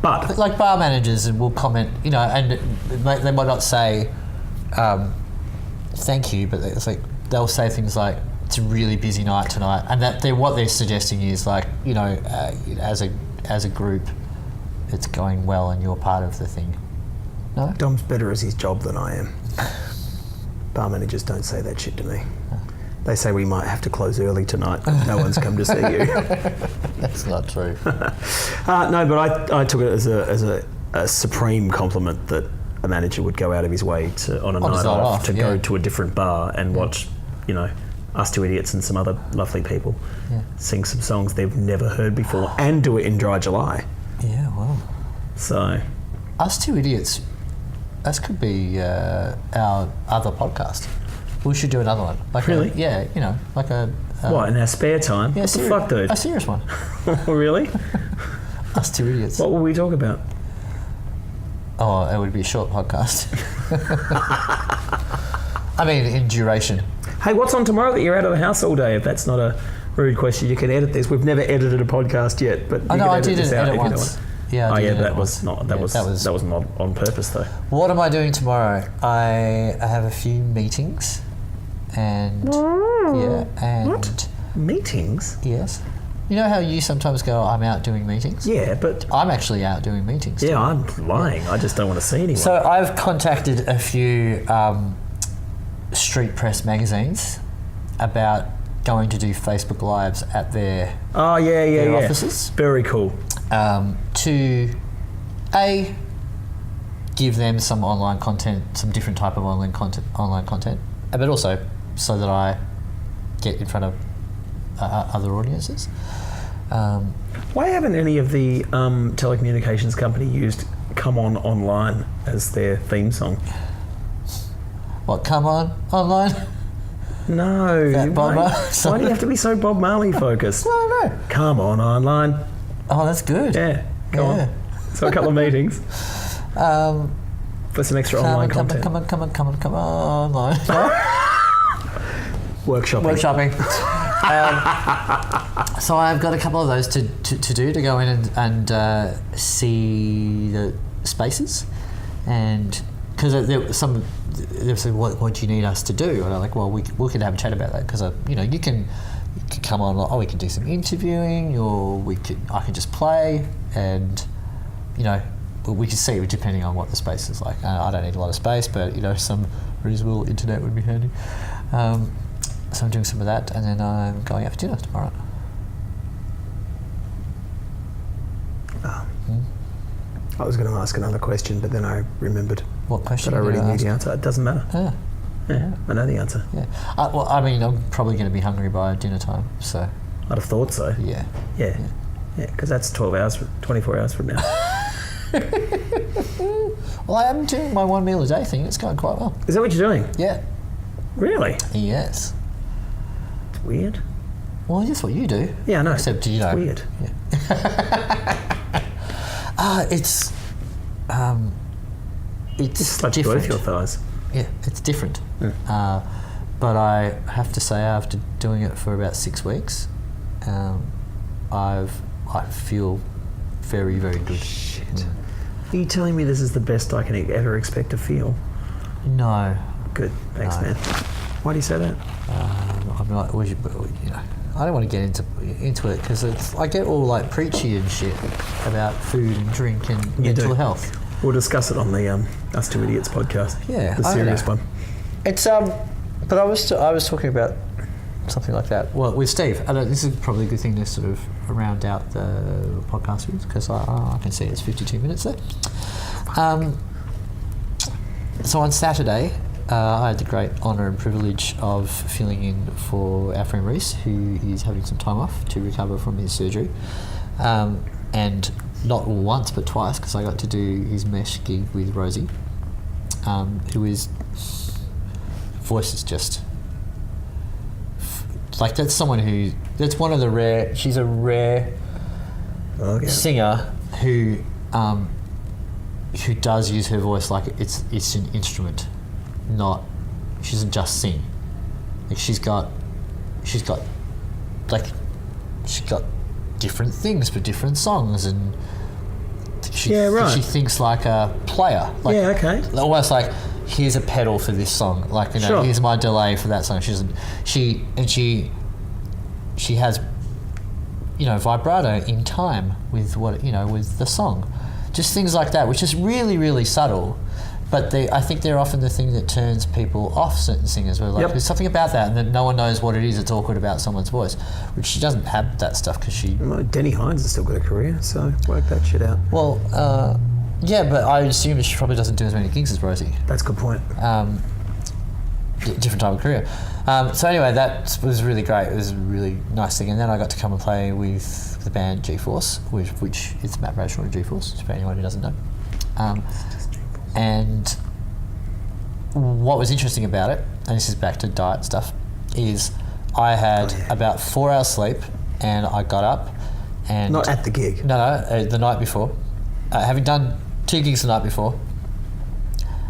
But like bar managers will comment, and they might not say thank you, but it's like they'll say things like, it's a really busy night tonight, and what they're suggesting is like, as a group, it's going well and you're part of the thing. No? Dom's better at his job than I am. Bar managers don't say that shit to me. They say we might have to close early tonight because no one's come to see you. That's not true. No, but I took it as a supreme compliment that a manager would go out of his way on a night off to go to a different bar and watch, us two idiots and some other lovely people sing some songs they've never heard before and do it in dry July. Yeah, well. So. Us Two Idiots, that could be our other podcast. We should do another one. Really? Like a... what, in our spare time? Yeah, what the fuck, dude? A serious one. Really? Us Two Idiots. What will we talk about? Oh, it would be a short podcast. I mean, in duration. Hey, what's on tomorrow that you're out of the house all day? If that's not a rude question, you can edit this. We've never edited a podcast yet, but you can edit this out if you want. Yeah, that was not on purpose though. What am I doing tomorrow? I have a few meetings, and what? Meetings? Yes. You know how you sometimes go, I'm out doing meetings? Yeah, but I'm actually out doing meetings. Yeah, I'm lying. I just don't want to see anyone. So I've contacted a few street press magazines about going to do Facebook Lives at their offices. Very cool. To give them some online content, some different type of online content, but also so that I get in front of other audiences. Why haven't any of the telecommunications company used "Come On Online" as their theme song? What, Come On Online? No. Why do you have to be so Bob Marley focused? Well, know. Come on, online. Oh, that's good. Yeah, go on. So a couple of meetings. For some extra online content. Come on, online. Workshopping. So I've got a couple of those to do, to go in and see the spaces, and because they said, what do you need us to do? And I'm like, well, we can have a chat about that, because you can come on, we can do some interviewing, or I can just play, and we can see depending on what the space is like. I don't need a lot of space, but some reasonable internet would be handy. So I'm doing some of that, and then I'm going out for dinner tomorrow. I was going to ask another question, but then I remembered What question? that I already knew the answer. It doesn't matter. Yeah, I know the answer. Yeah. Well, I mean, I'm probably going to be hungry by dinner time, so. I'd have thought so. Yeah. Yeah, because that's 24 hours from now. Well, I am doing my one meal a day thing. It's going quite well. Is that what you're doing? Yeah. Really? Yes. It's weird. Well, that's what you do. Yeah, I know. Except, it's weird. Yeah. It's like different. both your thighs. Yeah, it's different. Yeah. But I have to say, after doing it for about 6 weeks, I feel very, very good. Shit. Are you telling me this is the best I can ever expect to feel? No. Good. Thanks, man. Why do you say that? I'm not. I don't want to get into it, because I get all like preachy and shit about food and drink and mental health. We'll discuss it on the Us Two Idiots podcast. Yeah, the serious one. It's but I was talking about something like that. Well, with Steve, this is probably a good thing to sort of round out the podcast with, because I can see it's 52 minutes there. So on Saturday, I had the great honour and privilege of filling in for our friend Reese, who is having some time off to recover from his surgery. And not once but twice, because I got to do his mesh gig with Rosie, who is... voice is just... like, that's one of the rare... she's a rare singer who does use her voice like it's an instrument. She doesn't just sing. Like she's got different things for different songs, and she thinks like a player. Like, almost like, here's a pedal for this song. Like, here's my delay for that song. She has vibrato in time with with the song. Just things like that, which is really, really subtle. But I think they're often the thing that turns people off certain singers. Where there's something about that, and then no one knows what it is. It's awkward about someone's voice, which she doesn't have that stuff, because she. Well, Denny Hines has still got a career, so work that shit out. Well, yeah, but I assume she probably doesn't do as many gigs as Rosie. That's a good point. Different type of career. So anyway, that was really great. It was a really nice thing, and then I got to come and play with the band G-Force, which is Matt Bradshaw and G-Force, for anyone who doesn't know. And what was interesting about it, and this is back to diet stuff, is I had about 4 hours sleep, and I got up and... Not at the gig? No, the night before. Having done 2 gigs the night before,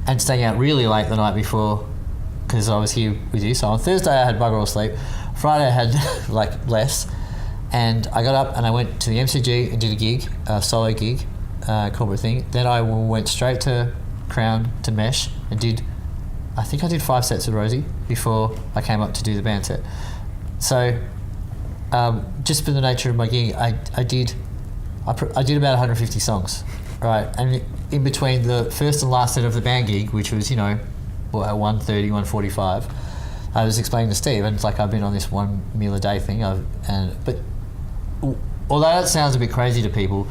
and staying out really late the night before, because I was here with you. So on Thursday I had bugger all sleep. Friday I had less, and I got up and I went to the MCG and did a gig, a solo gig, corporate thing. Then I went straight to Crown to Mesh and I think I did 5 sets with Rosie before I came up to do the band set. So just for the nature of my gig, I did about 150 songs, right? And in between the first and last set of the band gig, which was at 1:30, 1:45, I was explaining to Steve, and it's like, I've been on this one meal a day thing, but although that sounds a bit crazy to people,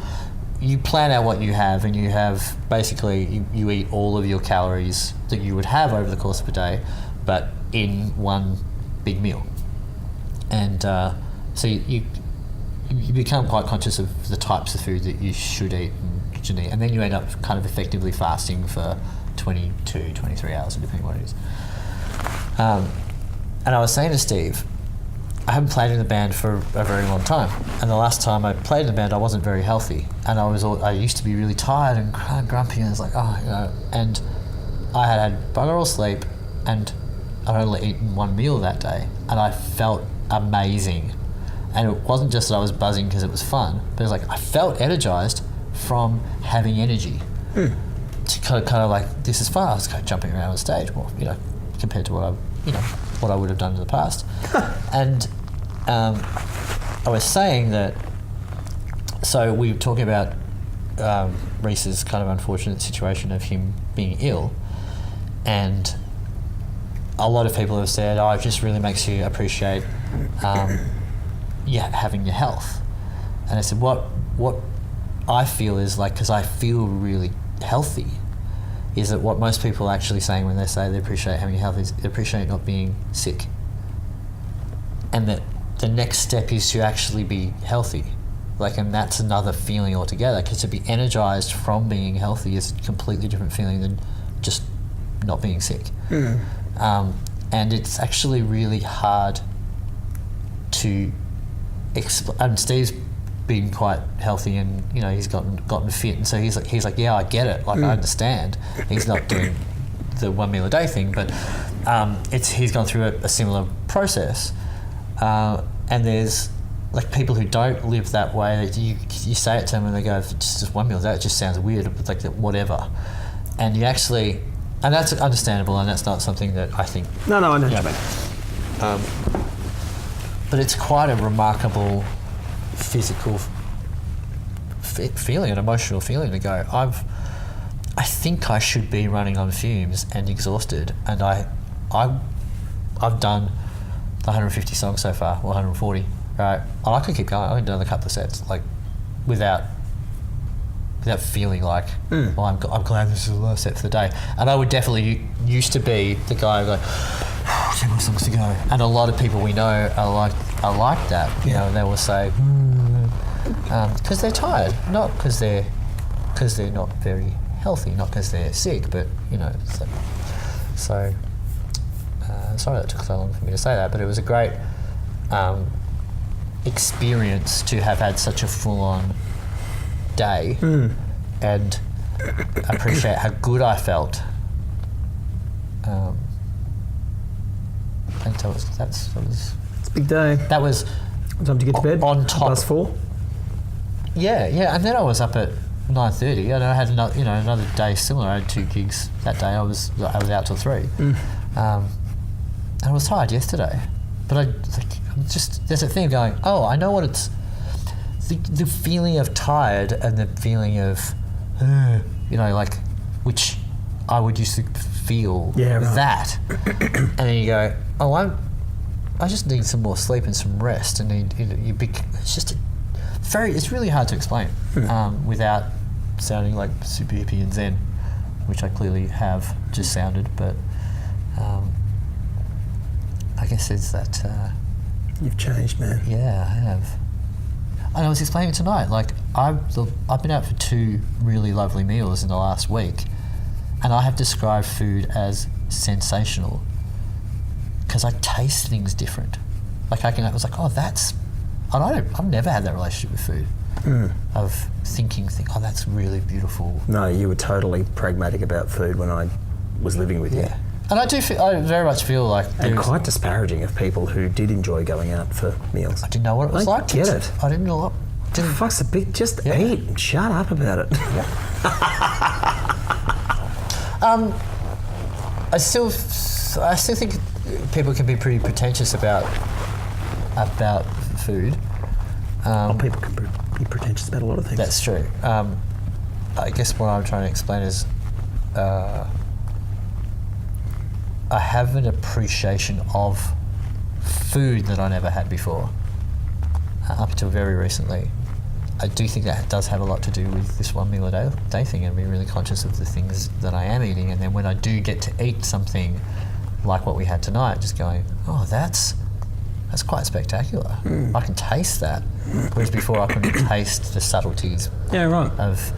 you plan out what you have, and you have basically you eat all of your calories that you would have over the course of a day, but in one big meal. And so you become quite conscious of the types of food that you should eat and shouldn't eat, and then you end up kind of effectively fasting for 22, 23 hours, depending on what it is. And I was saying to Steve, I haven't played in the band for a very long time, and the last time I played in the band, I wasn't very healthy, and I used to be really tired and kind of grumpy, and I was like, and I had bugger all sleep, and I'd only eaten one meal that day, and I felt amazing. And it wasn't just that I was buzzing because it was fun, but it was like I felt energized from having energy. To kind of like, this is fun. I was kind of jumping around on stage, well, compared to what I would have done in the past. And I was saying that, so we were talking about Reese's kind of unfortunate situation of him being ill, and a lot of people have said, it just really makes you appreciate having your health. And I said, what I feel is like, because I feel really healthy, is that what most people are actually saying when they say they appreciate having your health is they appreciate not being sick. And that the next step is to actually be healthy. And that's another feeling altogether, because to be energized from being healthy is a completely different feeling than just not being sick. And it's actually really hard to explain. And Steve's been quite healthy, and he's gotten fit, and so he's like, yeah, I get it. I understand. He's not doing the 1 meal a day thing, but he's gone through a similar process. And there's people who don't live that way. You say it to them and they go, just 1 meal a day. It just sounds weird. But whatever. And you actually, and that's understandable, and that's not something that I think. No, I know what you mean. But it's quite a remarkable physical feeling, an emotional feeling to go, I think I should be running on fumes and exhausted, and I've done 150 songs so far, or 140, right? And I could keep going. I could do another couple of sets, without feeling like, I'm glad this is the last set for the day. And I would definitely used to be the guy who go, 10 more songs to go. And a lot of people we know are like that. They will say, because they're tired, not because they're not very healthy, not because they're sick, but so sorry that took so long for me to say that, but it was a great experience to have had such a full-on day and appreciate how good I felt. And so it's a big day. That was what time to get to bed? On top. Plus 4. Yeah, and then I was up at 9:30, and I had another day similar. I had 2 gigs that day. I was out till 3, and I was tired yesterday. But there's a thing of going, I know what it's. The feeling of tired and the feeling of, which I would used to feel that, and then you go, I just need some more sleep and some rest, and it's just it's really hard to explain without sounding like super hippie and zen, which I clearly have just sounded, but I guess it's that. You've changed, man. Yeah, I have. And I was explaining tonight, I've been out for 2 really lovely meals in the last week, and I have described food as sensational because I taste things different. I was like, I've never had that relationship with food of thinking, that's really beautiful. No, you were totally pragmatic about food when I was living with you. And I very much feel like... And quite disparaging of people who did enjoy going out for meals. I didn't know what it was like. I get it. I didn't know what... Fuck's a big... Just eat and shut up about it. I still think people can be pretty pretentious about food. People can be pretentious about a lot of things. That's true. I guess what I'm trying to explain is... I have an appreciation of food that I never had before, up until very recently. I do think that does have a lot to do with this 1 meal a day thing, and being really conscious of the things that I am eating, and then when I do get to eat something like what we had tonight, just going, that's quite spectacular. I can taste that, whereas before I couldn't taste the subtleties of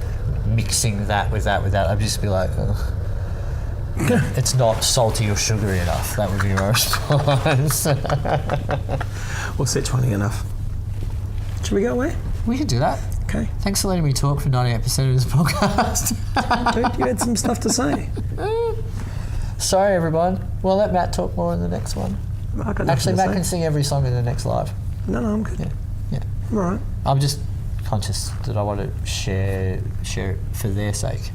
mixing that with that. I'd just be like, it's not salty or sugary enough. That would be my response. Or Sichuan enough. Should we go away? We can do that. Okay. Thanks for letting me talk for 98% of this podcast. Dude, you had some stuff to say. Sorry, everyone. We'll let Matt talk more in the next one. I got nothing Actually, to Matt say. can sing every song in the next live. No, I'm good. Yeah. I'm all right. I'm just conscious that I want to share it for their sake.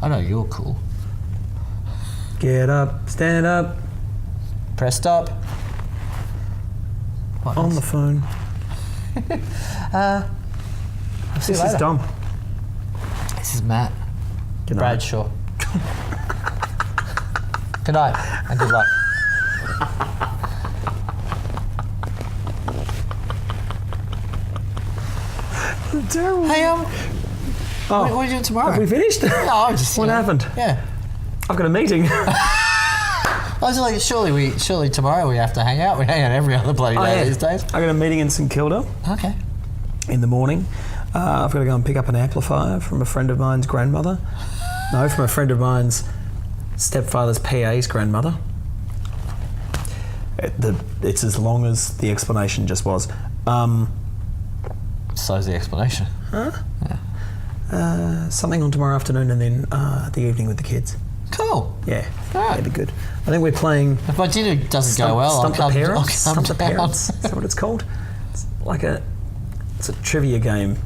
I know you're cool. Get up, stand up, Press stop. What on else? the phone. I'll see you This is later. Dom. This is Matt Good night. Bradshaw. Good night and good luck. Terrible. Hey, Oh, what are you doing tomorrow? have we finished? No, I'm just. What happened? Yeah. I've got a meeting. I was like, surely tomorrow we have to hang out. We hang out every other bloody day these days. I got a meeting in St Kilda Okay. in the morning. I've got to go and pick up an amplifier from a friend of mine's grandmother. No, from a friend of mine's stepfather's PA's grandmother. It's as long as the explanation just was. So's the explanation. Something on tomorrow afternoon and then the evening with the kids. Cool. Yeah, Right. that'd be good. I think we're playing If my dinner doesn't go well, Stump I'll the come Parents. Stump the down. Parents. Is that what it's called? It's like it's a trivia game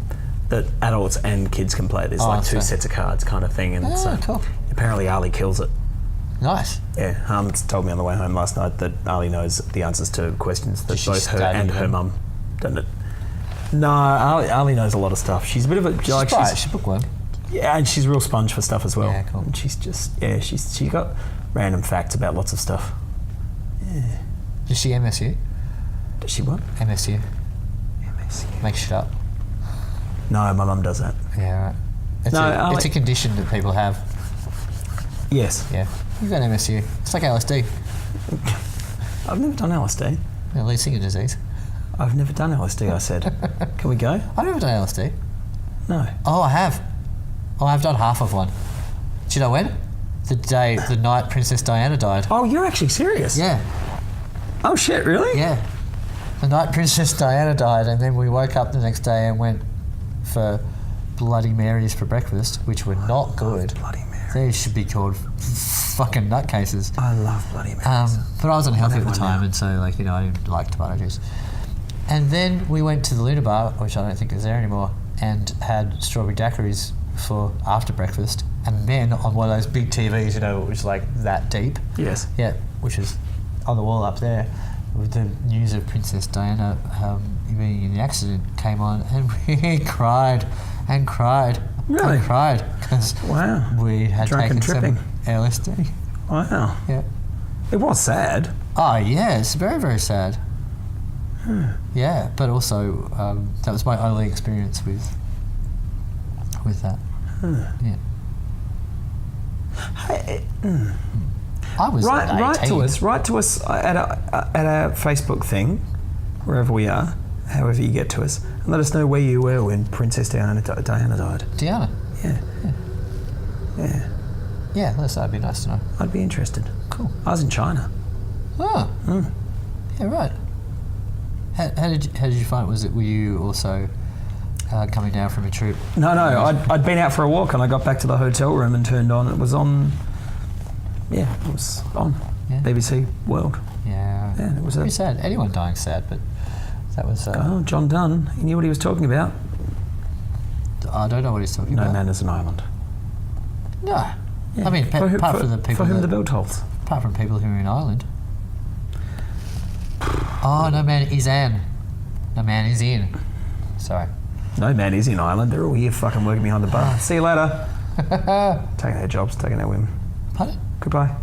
that adults and kids can play. There's like two okay. sets of cards kind of thing. And Cool. apparently Ali kills it. Nice. Yeah, Hans told me on the way home last night that Ali knows the answers to questions that Did she both her study and her them? mum don't. No, Ali knows a lot of stuff. She's a bit of a She's bright. She's a bookworm. yeah, and she's a real sponge for stuff as well. Yeah, cool. And she's just she got random facts about lots of stuff. Is she MSU? Does she what? MSU. MSc. Make shit up. No, my mum does that. Yeah, right. It's, No, it's a condition that people have. Yes. Yeah. You've got MSU. It's like LSD. I've never done LSD. Lead singer disease. I've never done LSD, I said. Can we go? I've never done LSD. No. Oh, I have. Oh, I've done half of one. Do you know when? The night Princess Diana died. Oh, you're actually serious? Yeah. Oh, shit, really? Yeah. The night Princess Diana died, and then we woke up the next day and went for Bloody Marys for breakfast, which were not good. Bloody Mary. They should be called fucking nutcases. I love Bloody Marys. But I was unhealthy I'll at the have one time, now. and so I didn't like tomato juice. And then we went to the Luna Bar, which I don't think is there anymore, and had strawberry daiquiris for after breakfast. And then on one of those big TVs, it was like that deep. Yes. Yeah, which is on the wall up there. With the news of Princess Diana being in the accident came on, and we cried and cried Really? and cried because Wow. we had Drunk taken and tripping. some LSD. Wow. Yeah. It was sad. Oh yeah, it's very, very sad. Yeah, but also that was my only experience with that. Yeah. Hey, I was write to 18. us. Write to us at our Facebook thing, wherever we are, however you get to us, and let us know where you were when Princess Diana died. Diana. Yeah. Yeah. Yeah, that'd be nice to know. I'd be interested. Cool. I was in China. Oh. Yeah, right. How did you find it? Were you also coming down from a trip? No, I'd been out for a walk and I got back to the hotel room and turned on. It was on. Yeah, it was on. Yeah. BBC World. Yeah. Yeah, it was Pretty sad. Anyone dying sad, but that was. Oh, John Donne. He knew what he was talking about. I don't know what he's talking No about. man is an island. No. Yeah. I mean, apart from the people for whom that- the bell tolls. Apart from people who are in Ireland. Oh, no man is in. No man is in. Sorry. No man is in Ireland. They're all here fucking working behind the bar. See you later. Taking their jobs, taking their women. Pardon? Goodbye.